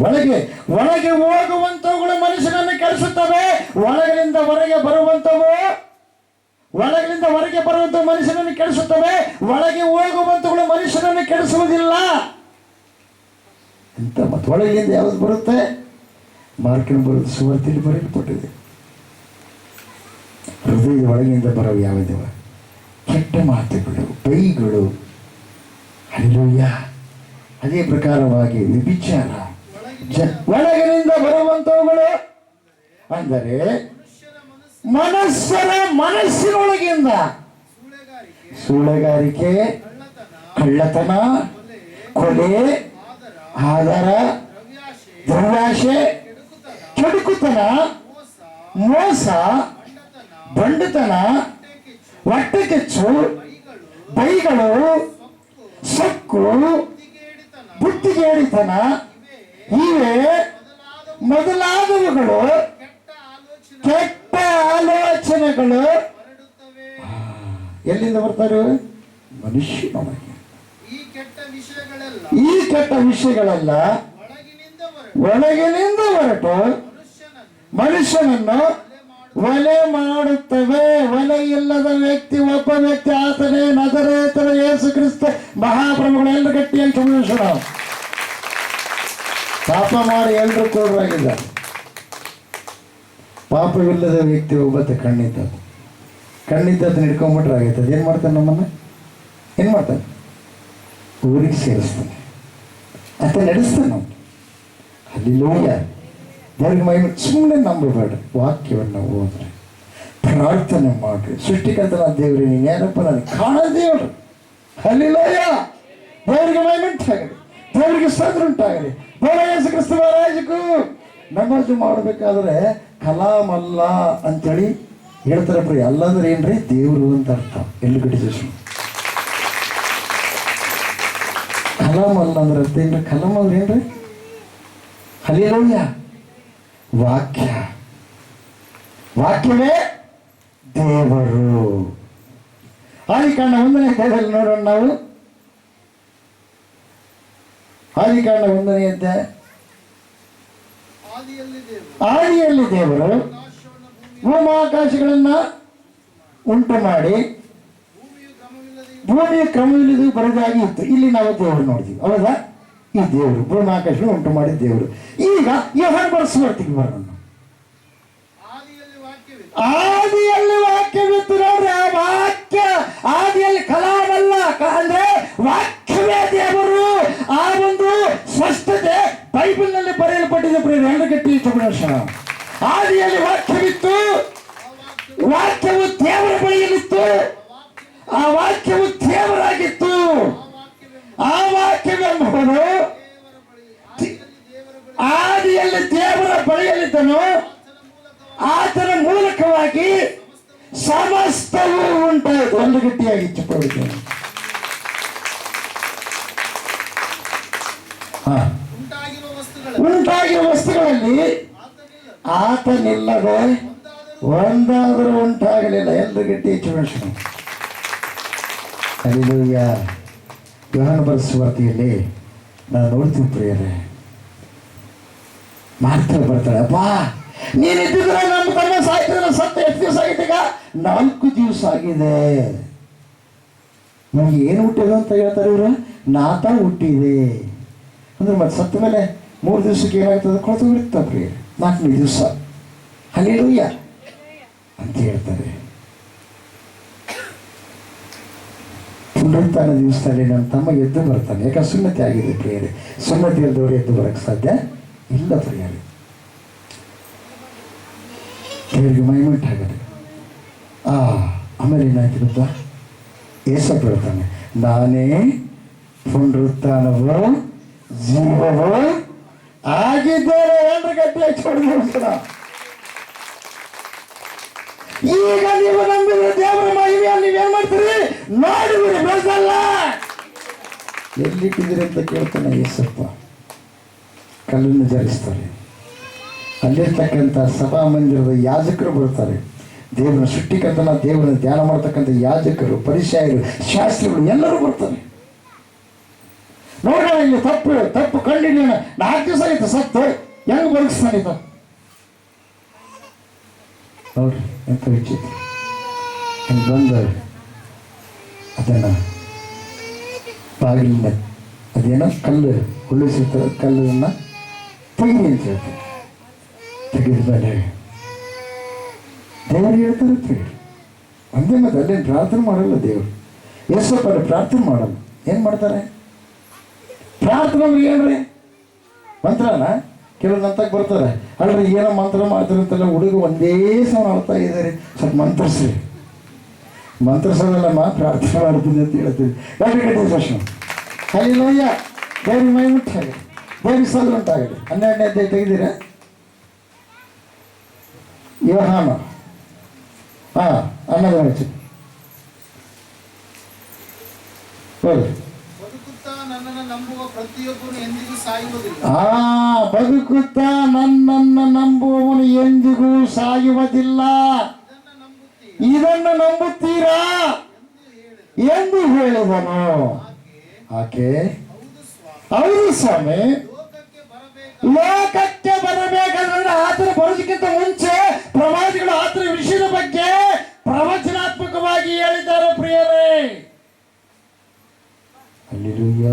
ಒಳಗೆ ಹೋಗುವಂಥವುಗಳು ಮನುಷ್ಯನನ್ನು ಕೆಡಿಸುತ್ತವೆ. ಒಳಗಿನಿಂದ ಹೊರಗೆ ಬರುವಂಥವು ಮನುಷ್ಯನನ್ನು ಕೆಡಿಸುತ್ತವೆ. ಒಳಗೆ ಹೋಗುವಂಥವುಗಳು ಮನುಷ್ಯನನ್ನು ಕೆಡಿಸುವುದಿಲ್ಲ ಅಂತ. ಮತ್ತು ಒಳಗಿನಿಂದ ಯಾವುದು ಬರುತ್ತೆ? ಮಾರ್ಕಿನ ಬರುತ್ತೆ, ಸುವಾರ್ತೆಯಲ್ಲಿ ಬರೆಯಲ್ಪಟ್ಟಿದೆ. ಹೃದಯದ ಒಳಗಿನಿಂದ ಬರೋವು ಯಾವುದಿವ? ಕೆಟ್ಟ ಮಾತುಗಳು, ಬೈಗಳು. ಹಲ್ಲೆಲೂಯಾ. ಅದೇ ಪ್ರಕಾರವಾಗಿ ವ್ಯಭಿಚಾರ ಒಳಗಿನಿಂದ ಬರುವಂಥವುಗಳು, ಅಂದರೆ ಮನಸ್ಸಿನೊಳಗಿಂದ ಸೂಳೆಗಾರಿಕೆ, ಕಳ್ಳತನ, ಕೊಲೆ, ಆಧಾರ, ದ್ರವ್ಯಾಶೆ, ಕೆಡುಕುತನ, ಮೋಸ, ಬಂಡುತನ, ಹೊಟ್ಟೆಕಿಚ್ಚು, ಬೈಗಳು, ಸೊಕ್ಕು, ಬುದ್ಧಿಗೇಡಿತನ, ಇವೇ ಮೊದಲಾದವುಗಳು ಕೆಟ್ಟ ಆಲೋಚನೆಗಳು ಎಲ್ಲಿಂದ ಬರ್ತಾರೆ? ಮನುಷ್ಯನೊಳಗೆ. ಈ ಕೆಟ್ಟ ವಿಷಯಗಳೆಲ್ಲ ಒಳಗಿನಿಂದ ಹೊರಟು ಮನುಷ್ಯನನ್ನು ಒಲೆ ಮಾಡುತ್ತವೆ. ಒಲೆ ಇಲ್ಲದ ವ್ಯಕ್ತಿ, ಒಬ್ಬ ವ್ಯಕ್ತಿ, ಆತನೇ ನಜರೇತನ ಯೇಸು ಕ್ರಿಸ್ತ ಮಹಾಪ್ರಭುಗಳು. ಎಲ್ಲರೂ ಗಟ್ಟಿಯಾಗಿ ಕ್ಷಮಿಸೋಣ. ಪಾಪ ಮಾಡಿ ಎಲ್ಲರೂ ಕೋಡ್ರಾಗಿದ್ದಾರೆ. ಪಾಪವಿಲ್ಲದ ವ್ಯಕ್ತಿ ಒಬ್ಬತ್ತ ಕಣ್ಣಿದ್ದದ್ದು ಹಿಡ್ಕೊಂಡ್ಬಿಟ್ರೆ ಆಗೈತದ. ಏನು ಮಾಡ್ತಾನೆ? ನಮ್ಮನ್ನು ಏನು ಮಾಡ್ತಾನೆ? ಊರಿಗೆ ಸೇರಿಸ್ತಾನೆ. ಆತ ನಡೆಸ್ತಾನೆ ನಾವು. ಹಲ್ಲೆಲೂಯ. ದೇವರಿಗೆ ಮಹಿಮೆ. ಸುಮ್ಮನೆ ನಂಬಬೇಡ, ವಾಕ್ಯವನ್ನು ಓದ್ರಿ, ಪ್ರಾರ್ಥನೆ ಮಾಡ್ರಿ. ಸೃಷ್ಟಿಕರ್ತನ ದೇವ್ರಿ, ನೀನು ಯಾರಪ್ಪ ನನಗೆ ಕಾಣ ದೇವರು. ಹಲ್ಲೆಲೂಯ. ದೇವರಿಗೆ ಮಹಿಮೆ ಉಂಟಾಗಲಿ, ದೇವರಿಗೆ ಸ್ತೋತ್ರ ಉಂಟಾಗಲಿ. ದೇವರ ಯೇಸು ಕ್ರಿಸ್ತ ಮಹಾರಾಜಕ್ಕೂ ನಮಾಜು ಮಾಡಬೇಕಾದ್ರೆ ಕಲಾಮಲ್ಲ ಅಂತೇಳಿ ಹೇಳ್ತಾರೆ ಪ್ರಿಯ. ಅಲ್ಲಂದ್ರೆ ಏನ್ರಿ? ದೇವರು ಅಂತ ಅರ್ಥ. ಎಲ್ಲಿ ಕಟ್ಟಿಸಿ ಕಲಾಮಲ್ಲ ಅಂದ್ರೆ ಅರ್ಥ ಏನ್ರಿ? ಕಲಾಮ್ ಅಂದ್ರೆ ಏನ್ರಿ? ಹಲ್ಲೆಲೂಯ. ವಾಕ್ಯ, ವಾಕ್ಯವೇ ದೇವರು. ಆದಿಕಾಂಡ 1ನೇ ಅಧ್ಯಾಯದಲ್ಲಿ ನೋಡೋಣ ನಾವು. ಆದಿಕಾಂಡ 1ನೇ ಅಧ್ಯಾಯ. ಆದಿಯಲ್ಲಿ ದೇವರು ಭೂಮಾಕಾಶಗಳನ್ನ ಉಂಟು ಮಾಡಿ ಭೂಮಿಯ ಕ್ರಮವಿಲ್ಲದೆ ಬರದಾಗಿ ಇತ್ತು. ಇಲ್ಲಿ ನಾವು ದೇವರು ನೋಡ್ತೀವಿ, ಹೌದಾ? ಈ ದೇವರು ಭೂಮಾಕಾಶಗಳು ಉಂಟು ಮಾಡಿದ ದೇವರು. ಈಗ ಯೋಹಾನ ಬರೆಸುವರ್ತಿಗೆ ಬರೋಣ. ಆದಿಯಲ್ಲಿ ವಾಕ್ಯವಿತ್ತು. ನೋಡ್ರಿ, ಆ ವಾಕ್ಯ ಆದಿಯಲ್ಲಿ ಕಲಾಮಲ್ಲ ಅಂದ್ರೆ ವಾಕ್ಯವೇ ದೇವರು. ಆ ಒಂದು ಸ್ಪಷ್ಟತೆ ಬೈಬಲ್ನಲ್ಲಿ ಬರೆಯಲ್ಪಟ್ಟಿದೆ ಪ್ರಿಯರೇ. ಎರಡು ಗಟ್ಟಿ ತಗೊಂಡ ಆದಿಯಲ್ಲಿ ವಾಕ್ಯವಿತ್ತು, ವಾಕ್ಯವು ದೇವರ ಬಳಿಯಲ್ಲಿತ್ತು, ಆ ವಾಕ್ಯವು ದೇವರಾಗಿತ್ತು. ಆ ವಾಕ್ಯವೆಂಬುದು ಆದಿಯಲ್ಲಿ ದೇವರ ಬಳಿಯಲ್ಲಿದ್ದನು. ಆತನ ಮೂಲಕವಾಗಿ ಸಮಸ್ತವೂ ಉಂಟಾಯಿತು. ಒಂದು ಗಟ್ಟಿಯಾಗಿ ಚಪ್ಪಡಿದ್ದೇನೆ. ಉಂಟಾಗಿರುವ ವಸ್ತುಗಳಲ್ಲಿ ಆತನಿಲ್ಲದೆ ಒಂದಾದರೂ ಉಂಟಾಗಲಿಲ್ಲ. ಎಲ್ಲ ಗಟ್ಟಿ ಚುನಾಯಿಸೋಣ. ಹಲ್ಲೆಲೂಯ. ಯೋಹಾನ ಬರೆಸುವಾರ್ತೆಯಲ್ಲಿ ನಾನು ನೋಡ್ತೀನಿ ಪ್ರಿಯರೇ, ಮಾರ್ತಾ ಬರ್ತಾಳೆ, ಅಪ್ಪ ನೀನು ಇದ್ದಿದ್ರೆ ನಮ್ಮ ತಮ್ಮ ಸಾಯ್ತಿದ್ರೆ ಸತ್ತ ಎಷ್ಟು ದಿವಸ ಆಗಿದೆ? ಈಗ 4 ದಿವಸ ಆಗಿದೆ. ನಮ್ಗೆ ಏನು ಹುಟ್ಟಿದೆ ಅಂತ ಹೇಳ್ತಾರೆ ಇವರು? ನಾತ ಹುಟ್ಟಿದೆ ಅಂದ್ರೆ ಮತ್ತೆ ಸತ್ತ ಮೇಲೆ 3 ದಿವಸಕ್ಕೆ ಏನಾಗ್ತದೆ? ಕೊಳತು ಬಿಡ್ತಾ ಪ್ರಿಯ. 4ನೇ ದಿವಸ ಹಲ್ಲೆಲೂಯ ಅಂತ ಹೇಳ್ತಾರೆ. ಪುನರುತ್ಥಾನ ದಿವಸದಲ್ಲಿ ನನ್ನ ತಮ್ಮ ಎದ್ದು ಬರ್ತಾನೆ. ಯಾಕಂದ್ರೆ ಸುನ್ನತಿ ಆಗಿದೆ ಪ್ರಿಯರೇ. ಸುನ್ನತಿ ಇಲ್ಲದವರು ಎದ್ದು ಬರೋಕ್ಕೆ ಸಾಧ್ಯ ಇಲ್ಲ ಪ್ರಿಯರೇ. ದೇವರಿಗೆ ಮಹಿಮೆ ಉಂಟಾಗಲಿ. ಆಮೇಲೆ ಏನಾಯ್ತು ಗೊತ್ತಾ? ಏಸಪ್ಪ ಹೇಳ್ತಾನೆ, ನಾನೇ ಪುನರುತ್ಥಾನವು ಜೀವವು ಆಗಿದ್ದೇನೆ. ಎಂದು ಗಟ್ಟಿ ಹಚ್ಚಿಕೊಡ್ತಾನ. ಈಗ ನೀವು ನಂಬಿದ್ರೆ ದೇವರ ಮಹಿಮೆಯಲ್ಲಿ ನೀವೇನ್ ಮಾಡ್ತೀರಿ? ನೋಡುವಿರಿ, ಬೆಳೆಸಲ್ಲ. ಎಲ್ಲಿಟ್ಟಿದ್ದೀರಿ ಅಂತ ಕೇಳ್ತಾನೆ ಏಸಪ್ಪ. ಕಲ್ಲನ್ನು ಜರಿಸ್ತಾರೆ. ಅಲ್ಲಿರ್ತಕ್ಕಂಥ ಸಭಾ ಮಂದಿರದ ಯಾಜಕರು ಬರ್ತಾರೆ. ದೇವರ ಸೃಷ್ಟಿಕರ್ತನ ದೇವರನ್ನು ಧ್ಯಾನ ಮಾಡ್ತಕ್ಕಂಥ ಯಾಜಕರು, ಪರಿಸಯರು, ಶಾಸ್ತ್ರಿಗಳು ಎಲ್ಲರೂ ಬರ್ತಾರೆ. ನೋಡೋಣ, ಇಲ್ಲಿ ತಪ್ಪು ಕಂಡಿಲ್ಲ. 4 ದಿವಸ ಆಯ್ತು ಸತ್ತು, ಹೆಂಗ್ ಬದುಕಿಸ್ತಾನಿದ್ದ ನೋಡ್ರಿ. ಎಂತ ವಿಚಿತ್ರ. ಹಂಗೆ ಬಂದ ಅದನ್ನ ಬಾಗಿಲಿನ ಅದೇನೋ ಕಲ್ಲು ಉಳಿಸಿರ್ತಾರೆ, ಕಲ್ಲನ್ನು ತೆಗೀರಿ ಅಂತ ಹೇಳ್ತಾರೆ. ತೆಗೆದ ಮೇಲೆ ದೇವರು ಹೇಳ್ತಾರೆ ಪ್ರಿಯರು, ಒಂದೇ ಮತ್ತೆ ಅಲ್ಲೇನು ಪ್ರಾರ್ಥನೆ ಮಾಡಲ್ಲ ದೇವರು. ಯೇಸಪ್ಪ ಪ್ರಾರ್ಥನೆ ಮಾಡಲ್ಲ. ಏನು ಮಾಡ್ತಾರೆ? ಪ್ರಾರ್ಥನೆ ಅಂದ್ರೆ ಏನ್ರಿ? ಮಂತ್ರನ ಕೆಲವು ನಂತಕ್ಕೆ ಬರ್ತಾರೆ. ಅಲ್ರಿ ಏನೋ ಮಂತ್ರ ಮಾಡ್ತಾರೆ ಅಂತೆಲ್ಲ ಹುಡುಗ ಒಂದೇ ಸಮ ಅಳ್ತಾ ಇದ್ದಾರೆ. ಸ್ವಲ್ಪ ಮಂತ್ರಿಸ್ರಿ. ಮಂತ್ರಿಸೋದಲ್ಲಮ್ಮ, ಪ್ರಾರ್ಥನೆ ಮಾಡ್ತೀನಿ ಅಂತ ಹೇಳ್ತೀವಿ. ಎರಡು ಗಂಟೆ ಪ್ರಶ್ನೆ. ಹಲ್ಲೆಲೂಯ. ದೇವ್ರಿಗೆ ಮಹಿಮೆ ಉಂಟಾಗಲಿ, ದೇವ್ರಿಗೆ ಸ್ತೋತ್ರ ಉಂಟಾಗಲಿ. 12ನೇ ಅಧ್ಯಾಯ ತೆಗೆದಿರ ಯೋಹಾನ 11ನೇ ವಚನ ಹೌದು. ಬದುಕುತ್ತಾ ನನ್ನನ್ನು ನಂಬುವವನು ಎಂದಿಗೂ ಸಾಯುವುದಿಲ್ಲ. ಇದನ್ನು ನಂಬುತ್ತೀರಾ ಎಂದು ಹೇಳಿದನು. ಆಕೆ ಹೌದು ಸ್ವಾಮಿ, ಲೋಕಕ್ಕೆ ಬರಬೇಕಾದ್ರೆ ಆತನ ಬರೋದಕ್ಕಿಂತ ಮುಂಚೆ ಪ್ರವಾದಿಗಳು ಆತನ ವಿಷಯದ ಬಗ್ಗೆ ಪ್ರವಚನಾತ್ಮಕವಾಗಿ ಹೇಳಿದ್ದಾರೆ ಪ್ರಿಯರೇ. ಹಲ್ಲೆಲೂಯ.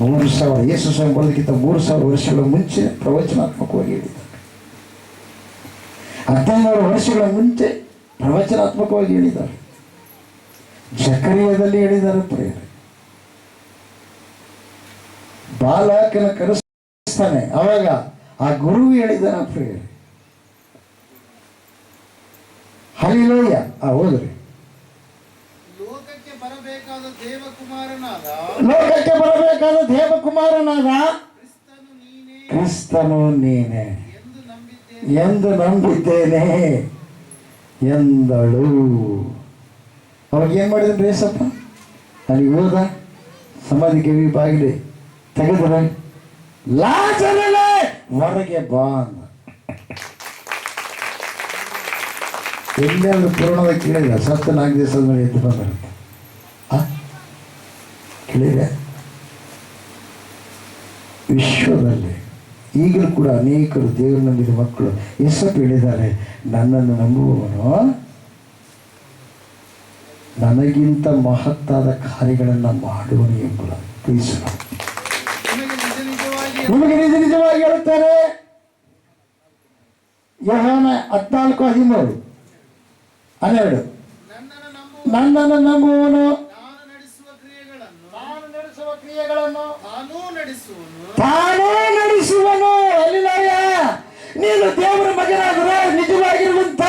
3000 ಯೇಸು ಸ್ವಾಮಿ ಬರೋದಕ್ಕಿಂತ 3000 ವರ್ಷಗಳ ಮುಂಚೆ ಪ್ರವಚನಾತ್ಮಕವಾಗಿ ಹೇಳಿದ್ದಾರೆ. 1500 ವರ್ಷಗಳ ಮುಂಚೆ ಪ್ರವಚನಾತ್ಮಕವಾಗಿ ಹೇಳಿದ್ದಾರೆ. ಜಕರಿಯದಲ್ಲಿ ಹೇಳಿದ್ದಾರೆ ಪ್ರಿಯರೇ. ಬಾಲಕನ ಕರೆಸ್ತಾನೆ. ಅವಾಗ ಆ ಗುರು ಹೇಳಿದನ ಪ್ರಿಯರೇ, ಹಲ್ಲೆಲೂಯ. ಹೋದ್ರಿ. ಲೋಕಕ್ಕೆ ಬರಬೇಕಾದ ದೇವಕುಮಾರನಾದ ಕ್ರಿಸ್ತನು ನೀನೆ ಎಂದು ನಂಬಿದ್ದೇನೆ ಎಂದಳು. ಅವಾಗ ಏನ್ ಮಾಡಿದ್ರಿ ಏಸಪ್ಪ? ಅಲ್ಲಿ ಹೋದ, ಸಮಾಧಿ ಕಿವಿ ಬಾಗಿಲಿ ತೆಗೆದ್ರೆ, ಲಾಜರನೇ ಹೊರಗೆ ಬಾ ಅಂದ. ಎಲ್ಲೆಲ್ಲೂ ಪೂರ್ಣದ ಕೇಳಿದ, ಸತ್ತ 4 ದಿವಸದ ಮೇಲೆ ಎದ್ದು ಬಂದಿರುತ್ತೆ. ಕೇಳಿದೆ. ವಿಶ್ವದಲ್ಲಿ ಈಗಲೂ ಕೂಡ ಅನೇಕರು ದೇವರು ನಂಬಿದ ಮಕ್ಕಳು ಎಸಪ್ಪ ಹೇಳಿದ್ದಾರೆ, ನನ್ನನ್ನು ನಂಬುವವನು ನನಗಿಂತ ಮಹತ್ತಾದ ಕಾರ್ಯಗಳನ್ನು ಮಾಡುವನು ಎಂಬುದು. ನಿಮಗೆ ನಿಜವಾಗಿ ಹೇಳುತ್ತಾರೆ. ಯೋಹಾನ 14:13-12. ನನ್ನನ್ನು ನಂಬುವವನು ತಾನೇ ನಡೆಸುವನು. ಹಲ್ಲೆಲೂಯ. ನೀನು ದೇವರ ಮಗನಾದರೆ ನಿಜವಾಗಿರುವಂತ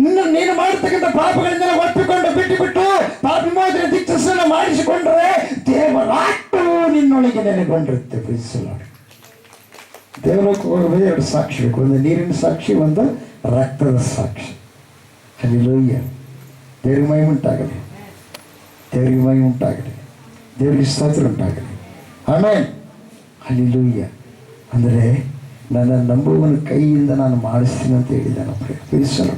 ನೀನು ಮಾಡತಕ್ಕಂಥ ಪಾಪಗಳಿಂದ ಒಪ್ಪಿಕೊಂಡು ಬಿಟ್ಟು ಪಾಪಿಮೋಚನೆ ದೀಕ್ಷಾಸ್ನಾನ ಮಾಡಿಸಿಕೊಂಡ್ರೆ ದೇವರಾತ್ಮವು ನಿನ್ನೊಳಗೆ ನೆಲೆಗೊಂಡಿರುತ್ತೆ. ದೇವರಕ್ಕೆ ಹೋಗಬೇಕು. 2 ಸಾಕ್ಷಿ ಬೇಕು, ಒಂದು ನೀರಿನ ಸಾಕ್ಷಿ, ಒಂದು ರಕ್ತದ ಸಾಕ್ಷಿ. ಹಲ್ಲೆಲೂಯ. ದೇವರಿಗೆ ಮಹಿಮೆ ಉಂಟಾಗಲಿ, ದೇವರಿಗೆ ಮಹಿಮೆ ಉಂಟಾಗಲಿ, ದೇವರಿಗೆ ಸ್ತೋತ್ರ ಉಂಟಾಗಲಿ. ಆಮೇಲೆ ಹಲ್ಲೆಲೂಯ. ಅಂದರೆ ನನ್ನ ನಂಬುವನ ಕೈಯಿಂದ ನಾನು ಮಾಡಿಸ್ತೀನಿ ಅಂತ ಹೇಳಿದ್ದಾನೆ ಪ್ರಿಯರೇ.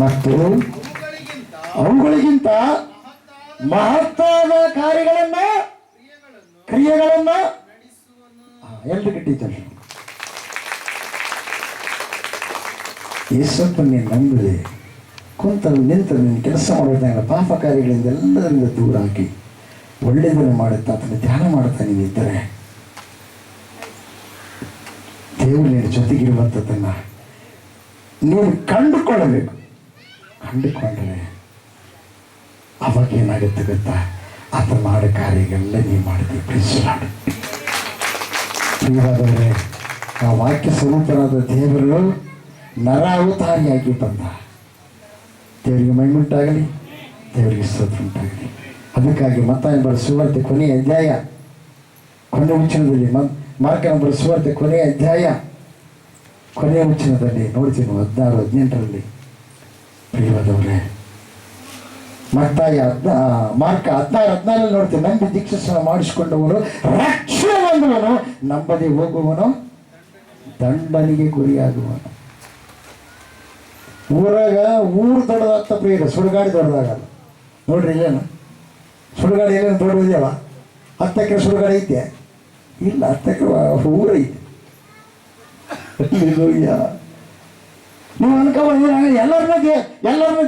ಮತ್ತು ಅವುಗಳಿಗಿಂತ ಮಹತ್ತಾದ ಕ್ರಿಯೆಗಳನ್ನು ಎಲ್ರು ಕಿಟ್ಟಿದ್ದಾರೆ. ಯೇಸಪ್ಪ ನೀನು ನಂಬಿದೆ ಕುಂತಲ್ಲಿ ನಿಂತಲ್ಲಿ ನೀನು ಕೆಲಸ ಮಾಡೋದಾಗ ಪಾಪ ಕಾರ್ಯಗಳಿಂದ ಎಲ್ಲದರಿಂದ ದೂರ ಹಾಕಿ ಒಳ್ಳೆಯದನ್ನು ಮಾಡುತ್ತಾ ಅದನ್ನು ಧ್ಯಾನ ಮಾಡುತ್ತಾ ನೀನಿದ್ದರೆ ದೇವರು ನಿನ್ನ ಜೊತೆಗಿರುವಂಥದ್ದನ್ನು ನೀನು ಕಂಡುಕೊಳ್ಳಬೇಕು. ಕಂಡುಕೊಂಡರೆ ಅವಾಗ ಏನಾಗುತ್ತೆ ಗೊತ್ತಾ? ಆತ ಮಾಡೋ ಕಾರ್ಯಗಳೆಲ್ಲ ನೀವು ಮಾಡಿದ್ವಿ. ಪ್ರಿಯವಾದವರೇ, ಆ ವಾಕ್ಯ ಸ್ವರೂಪರಾದ ದೇವರು ನರ ಅವತಾರಿಯಾಗಿ ಬಂದ. ದೇವರಿಗೆ ಮಹಿಮೆ ಉಂಟಾಗಲಿ, ದೇವರಿಗೆ ಸ್ತೋತ್ರ ಉಂಟಾಗಲಿ. ಅದಕ್ಕಾಗಿ ಮತ್ತಾಯ ಬರೆದ ಸುವಾರ್ತೆ ಕೊನೆಯ ಅಧ್ಯಾಯ, ಕೊನೆಯ ವಚನದಲ್ಲಿ ಮಾರ್ಕನ ಬರೆದ ಸುವಾರ್ತೆ ಕೊನೆಯ ಅಧ್ಯಾಯ ಕೊನೆಯ ವಚನದಲ್ಲಿ ನೋಡ್ತೀನಿ 16-18. ಪ್ರಿಯವಾದವರೇ, ಮಾರ್ಕ 16-14 ನೋಡ್ತೀನಿ. ನಂಬಿ ದೀಕ್ಷಾಸ್ನಾನ ಮಾಡಿಸಿಕೊಂಡವನು ರಕ್ಷಣೆ ಹೊಂದುವನು, ನಂಬದೆ ಹೋಗುವನು ದಂಡನಿಗೆ ಗುರಿಯಾಗುವನು. ಊರು ದೊಡ್ಡದಾಗ್ತ ಪ್ರಿಯರ, ಸುಡುಗಾಡಿ ದೊಡ್ಡದಾಗಲ್ಲ. ನೋಡ್ರಿ, ಇಲ್ಲೇನು ಸುಡುಗಾಡಿ ಎಲ್ಲೇನು ದೊಡ್ಡದಿದೆಯಲ್ಲ? 10 ಎಕರೆ ಸುಡುಗಾಡಿ ಐತೆ? ಇಲ್ಲ, 10 ಎಕರೆ ಊರು ಐತೆ. ನೀವು ಅನ್ಕೋಬೋದು ಎಲ್ಲರನ್ನ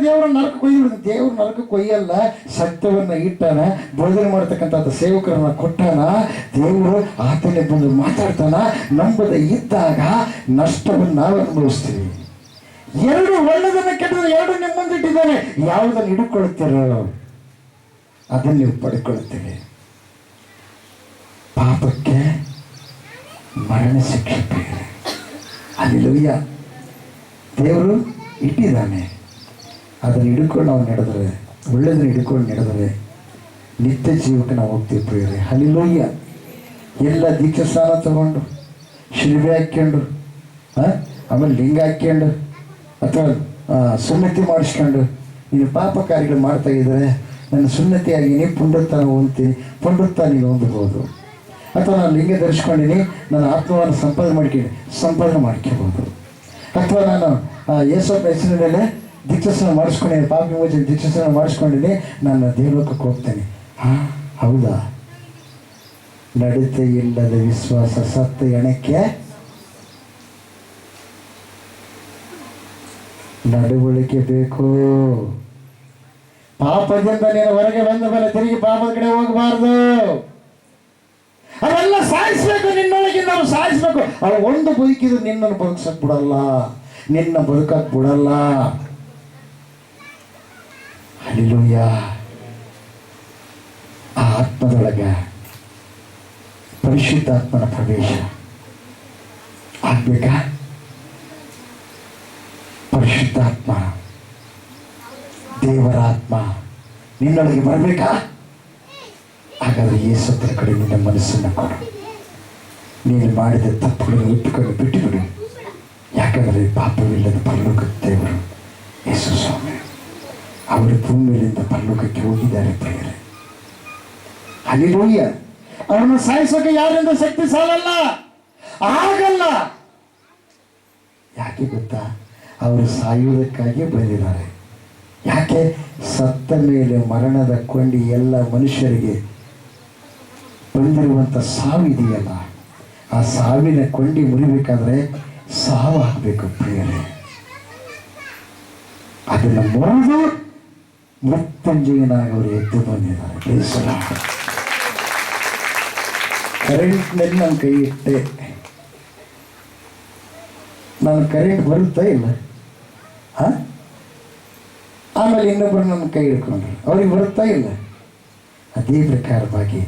ದೇವರ ನರಕ ಕೊಯ್ದು. ದೇವ್ರ ನರಕ ಕೊಯ್ಯಲ್ಲ, ಸತ್ಯವನ್ನು ಇಟ್ಟಾನ, ಬೋಧನೆ ಮಾಡ್ತಕ್ಕಂಥ ಸೇವಕರನ್ನ ಕೊಟ್ಟಾನ. ದೇವರು ಆತನೇ ಬಂದು ಮಾತಾಡ್ತಾನ. ನಂಬದ ಇದ್ದಾಗ ನಷ್ಟವನ್ನು ನಾವು ಅನುಭವಿಸ್ತೀವಿ. 2 ಒಳ್ಳೆದನ್ನು ಕೆಟ್ಟದ್ದು 2 ನಿಮ್ಮ ಮುಂದಿಟ್ಟಿದ್ದಾನೆ. ಯಾವುದನ್ನು ಹಿಡ್ಕೊಳ್ತೀರೋ ಅದನ್ನು ನೀವು ಪಡ್ಕೊಳ್ತೀರಿ. ಪಾಪಕ್ಕೆ ಮರಣ ಶಿಕ್ಷೆ ಬೇರೆ. ಹಲ್ಲೆಲೂಯ. ದೇವರು ಇಟ್ಟಿದ್ದಾನೆ. ಅದನ್ನು ಹಿಡ್ಕೊಂಡು ನಾವು ನಡೆದರೆ, ಒಳ್ಳೆಯದನ್ನು ಹಿಡ್ಕೊಂಡು ನಡೆದರೆ ನಿತ್ಯ ಜೀವಕ್ಕೆ ನಾವು ಹೋಗ್ತೀವಿ ಪ್ರಿಯರೇ. ಹಲ್ಲೆಲೂಯ. ಎಲ್ಲ ದೀಕ್ಷಾಸ್ನಾನ ತಗೊಂಡು ಶಿಲ್ಬೆ ಹಾಕ್ಕೊಂಡು ಆಮೇಲೆ ಲಿಂಗ ಹಾಕ್ಕೊಂಡು ಅಥವಾ ಸುನ್ನತಿ ಮಾಡಿಸ್ಕೊಂಡು ನೀನು ಪಾಪ ಕಾರ್ಯಗಳು ಮಾಡ್ತಾ ಇದ್ದರೆ ನನ್ನ ಸುನ್ನತಿಯಾಗಿ ನೀವು ಪುನರುತ್ಥಾನ ಹೊಂದ್ತೀನಿ, ಪುನರುತ್ಥಾನ ನೀನು ಹೊಂದಬಹುದು. ಅಥವಾ ನಾನು ಲಿಂಗ ಧರಿಸ್ಕೊಂಡಿನಿ, ನನ್ನ ಆತ್ಮವನ್ನು ಸಂಪಾದನೆ ಮಾಡ್ಕೋಬಹುದು. ಅಥವಾ ನಾನು ಯೇಸಪ್ಪ ಹೆಸರಿನ ಮೇಲೆ ದೀಕ್ಷಾಸ್ನಾನ ಮಾಡಿಸ್ಕೊಂಡಿನಿ, ಪಾಪ ವಿಮೋಚನೆ ದೀಕ್ಷಾಸ್ನಾನ ಮಾಡಿಸ್ಕೊಂಡಿನಿ, ನಾನು ದೇವಲೋಕಕ್ಕೆ ಹೋಗ್ತೇನೆ. ಹೌದಾ? ನಡತೆ ಇಲ್ಲದ ವಿಶ್ವಾಸ ಸತ್ತ ಎಣಕ್ಕೆ ನಡವಳಿಕೆ ಬೇಕು. ಪಾಪದಿಂದ ನೀನು ಹೊರಗೆ ಬಂದ ಮೇಲೆ ತಿರುಗಿ ಪಾಪದ ಕಡೆ ಹೋಗಬಾರ್ದು. ಅವೆಲ್ಲ ಸಾಯಿಸ್ಬೇಕು, ನಿನ್ನೊಳಗೆ ನಾವು ಸಾಯಿಸ್ಬೇಕು. ಅವು ಒಂದು ಬದುಕಿದ್ರು ನಿನ್ನನ್ನು ಬದುಕಕ್ ಬಿಡಲ್ಲ, ನಿನ್ನ ಬದುಕಕ್ ಬಿಡಲ್ಲ. ಹಲ್ಲೆಲೂಯ. ಆ ಆತ್ಮದೊಳಗೆ ಪರಿಶುದ್ಧಾತ್ಮನ ಪ್ರವೇಶ ಆಗ್ಬೇಕಾ? ಪರಿಶುದ್ಧಾತ್ಮ, ದೇವರ ಆತ್ಮ ನಿನ್ನೊಳಗೆ ಬರಬೇಕಾ? ಹಾಗಾದರೆ ಯೇಸುವಿನ ಕಡೆ ನಿನ್ನ ಮನಸ್ಸನ್ನು ಕೊಡು. ನೀನು ಮಾಡಿದ ತಪ್ಪುಗಳನ್ನು ಒಪ್ಪಿಕೊಂಡು ಬಿಟ್ಟುಬಿಡು. ಯಾಕಂದರೆ ಪಾಪವಿಲ್ಲದ ಪರಲೋಕದ ದೇವರು ಯೇಸು ಸ್ವಾಮಿ ಅವರು ಭೂಮಿಯಿಂದ ಪರಲೋಕಕ್ಕೆ ಹೋಗಿದ್ದಾರೆ ಪ್ರಿಯರೇ. ಹಲ್ಲೆಲೂಯಾ. ಅವರನ್ನು ಸಾಯಿಸೋಕೆ ಯಾರಿಂದ ಶಕ್ತಿ ಸಾಲಲ್ಲ, ಆಗಲ್ಲ. ಯಾಕೆ ಗೊತ್ತಾ? ಅವರು ಸಾಯುವುದಕ್ಕಾಗಿ ಬಂದಿದ್ದಾರೆ. ಯಾಕೆ? ಸತ್ತ ಮೇಲೆ ಮರಣದ ಕೊಂಡಿ ಎಲ್ಲ ಮನುಷ್ಯರಿಗೆ ಬಂದಿರುವಂಥ ಸಾವಿದೆಯಲ್ಲ, ಆ ಸಾವಿನ ಕೊಂಡಿ ಮುರಿಬೇಕಾದ್ರೆ ಸಾವು ಆಗಬೇಕು ಪ್ರಿಯರೇ. ಅದನ್ನು ಮುರಿದು ಮೃತ್ಯುಂಜಯನಾಗಿ ಅವರು ಎದ್ದು ಬಂದಿದ್ದಾರೆ. ಬೇಸರ. ಕರೆಂಟ್ನಲ್ಲಿ ನನ್ನ ಕೈ ಇಟ್ಟೆ, ನಾನು ಕರೆಂಟ್ ಬರುತ್ತಾ ಇಲ್ಲ, ಆಮೇಲೆ ಇನ್ನೊಬ್ಬರು ನನ್ನ ಕೈ ಹಿಡ್ಕೊಂಡ್ರು, ಅವ್ರಿಗೆ ಬರುತ್ತಾ ಇಲ್ಲ. ಅದೇ ಪ್ರಕಾರವಾಗಿ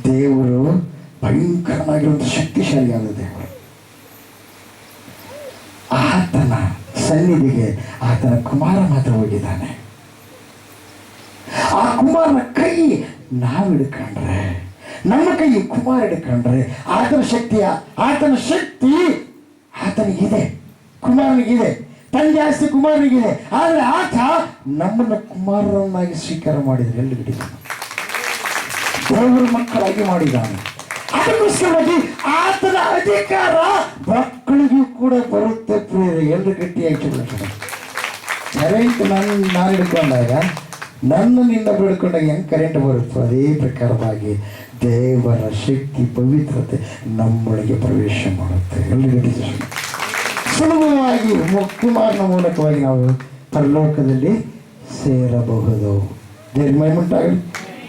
ದೇವರು ಭಯಂಕರವಾಗಿರುವಂಥ ಶಕ್ತಿಶಾಲಿಯಾದ ದೇವರು. ಆತನ ಸನ್ನಿಧಿಗೆ ಆತನ ಕುಮಾರ ಮಾತ್ರ ಹೋಗಿದ್ದಾನೆ. ಆ ಕುಮಾರನ ಕೈ ನಾವು ಹಿಡ್ಕೊಂಡ್ರೆ, ನಮ್ಮ ಕೈ ಕುಮಾರ ಹಿಡ್ಕೊಂಡ್ರೆ ಆತನ ಶಕ್ತಿ ಆತನಿಗಿದೆ, ಕುಮಾರನಿಗಿದೆ. ತಂದೆ ಆಸ್ತಿ ಕುಮಾರನಿಗಿದೆ. ಆದರೆ ಆತ ನಮ್ಮನ್ನು ಕುಮಾರರನ್ನಾಗಿ ಸ್ವೀಕಾರ ಮಾಡಿದರೆ ಎಲ್ಲಿ ದೇವರ ಮಕ್ಕಳಾಗಿ ಮಾಡಿದ್ದಾನೆ. ಅದಕ್ಕೋಸ್ಕರವಾಗಿ ಆತನ ಅಧಿಕಾರ ಮಕ್ಕಳಿಗೂ ಕೂಡ ಬರುತ್ತೆ ಪ್ರಿಯರೇ. ಎಲ್ಲರೂ ಗಟ್ಟಿಯಾಗಿ ಕರೆಂಟ್ ನಾನು ಹಿಡ್ಕೊಂಡಾಗ, ನಿನ್ನ ಬಿಡ್ಕೊಂಡಾಗ ಹೆಂಗೆ ಕರೆಂಟ್ ಬರುತ್ತೋ ಅದೇ ಪ್ರಕಾರವಾಗಿ ದೇವರ ಶಕ್ತಿ ಪವಿತ್ರತೆ ನಮ್ಮೊಳಗೆ ಪ್ರವೇಶ ಮಾಡುತ್ತೆ. ಎಲ್ಲರೂ ಸುಲಭವಾಗಿ ಕುಮಾರನ ಮೂಲಕವಾಗಿ ನಾವು ಪರಲೋಕದಲ್ಲಿ ಸೇರಬಹುದು. ದೇವ್ರ ಮಹಿಮೆ ಉಂಟಾಗಲಿ,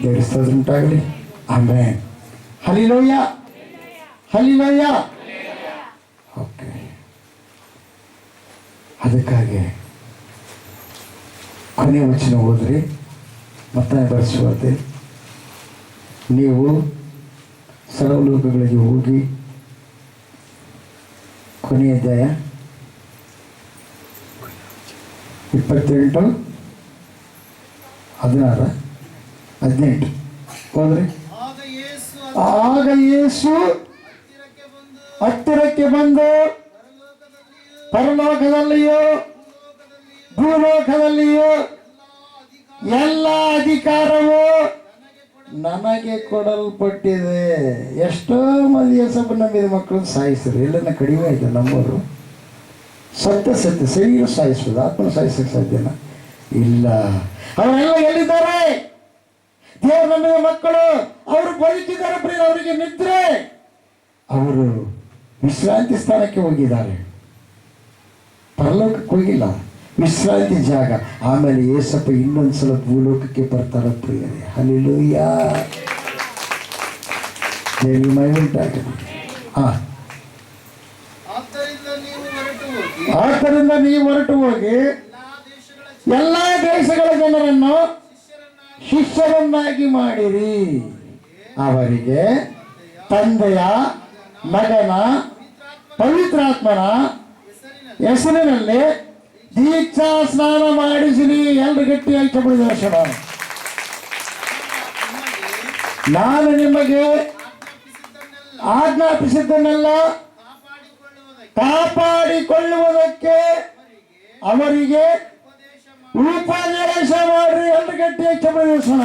ದೇವರ ಸ್ತೋತ್ರ ಉಂಟಾಗಲಿ. ಆಮೆನ್. Hallelujah, hallelujah. ಓಕೆ. ಅದಕ್ಕಾಗಿ ಕೊನೆಯ ವಚನ ಓದ್ರಿ, ಮತ್ತೆ ಬರೆಸುವಂತೆ ನೀವು ಸರ್ವಲೋಕಗಳಿಗೆ ಹೋಗಿ, ಕೊನೆಯ ಅಧ್ಯಾಯ 28, 16, 18 ಹೋದ್ರಿ. ಆಗ ಯೇಸು ಹತ್ತಿರಕ್ಕೆ ಬಂದು ಪರಲೋಕದಲ್ಲಿಯೂ ಭೂಲೋಕದಲ್ಲಿಯೂ ಎಲ್ಲ ಅಧಿಕಾರವು ನನಗೆ ಕೊಡಲ್ಪಟ್ಟಿದೆ. ಎಷ್ಟೋ ಮಂದಿ ಯೇಸಪ್ಪ ನಂಬಿದ ಮಕ್ಕಳನ್ನು ಸಾಯಿಸಿದ್ರು. ಎಲ್ಲನ ಕಡಿಮೆ ಆಯಿತು ನಂಬೋರು. ಸತ್ಯ ಶರೀರ ಸಾಯಿಸ್ಬೋದು, ಆತ್ಮನ ಸಾಯಿಸಕ್ಕೆ ಸಾಧ್ಯನಾ? ಇಲ್ಲ. ಅವರೆಲ್ಲ ಎಲ್ಲಿದ್ದಾರೆ? ದೇವ್ರ ನಂಬಿದ ಮಕ್ಕಳು. ಅವರು ಬದುಕಿದ್ದಾರೆ ಪ್ರಿಯ. ಅವರಿಗೆ ನಿದ್ರೆ. ಅವರು ವಿಶ್ರಾಂತಿ ಸ್ಥಾನಕ್ಕೆ ಹೋಗಿದ್ದಾರೆ, ಪರಲೋಕಕ್ಕೆ ಹೋಗಿಲ್ಲ. ವಿಶ್ರಾಂತಿ ಜಾಗ. ಆಮೇಲೆ ಯೇಸಪ್ಪ ಇನ್ನೊಂದ್ಸಲ ಭೂಲೋಕಕ್ಕೆ ಬರ್ತಾರೆ ಪ್ರಿಯರೇ. ಹಲ್ಲೆಲೂಯಾ. ದೇವಿ ಮಹಿಮೆ ಉಂಟಾಗಲಿ. ಆದ್ದರಿಂದ ನೀವು ಹೊರಟು ಹೋಗಿ ಎಲ್ಲ ದೇಶಗಳ ಜನರನ್ನು ಶಿಷ್ಯರನ್ನಾಗಿ ಮಾಡಿರಿ. ಅವರಿಗೆ ತಂದೆಯ, ಮಗನ, ಪವಿತ್ರಾತ್ಮನ ಹೆಸರಿನಲ್ಲಿ ದೀಕ್ಷಾ ಸ್ನಾನ ಮಾಡಿಸಿರಿ. ಎಲ್ಲರೂ ಗಟ್ಟಿಯಾಗಿ ಚಪ್ಪಡಿದ. ನಾನು ನಿಮಗೆ ಆಜ್ಞಾಪಿಸಿದ್ದನ್ನೆಲ್ಲ ಕಾಪಾಡಿಕೊಳ್ಳುವುದಕ್ಕೆ ಅವರಿಗೆ ಉಪದೇಶ ಮಾಡ್ರಿ. ಎಲ್ಲರೂ ಗಟ್ಟಿಯಾಗಿ ಚಪ್ಪಡಿಸೋಣ.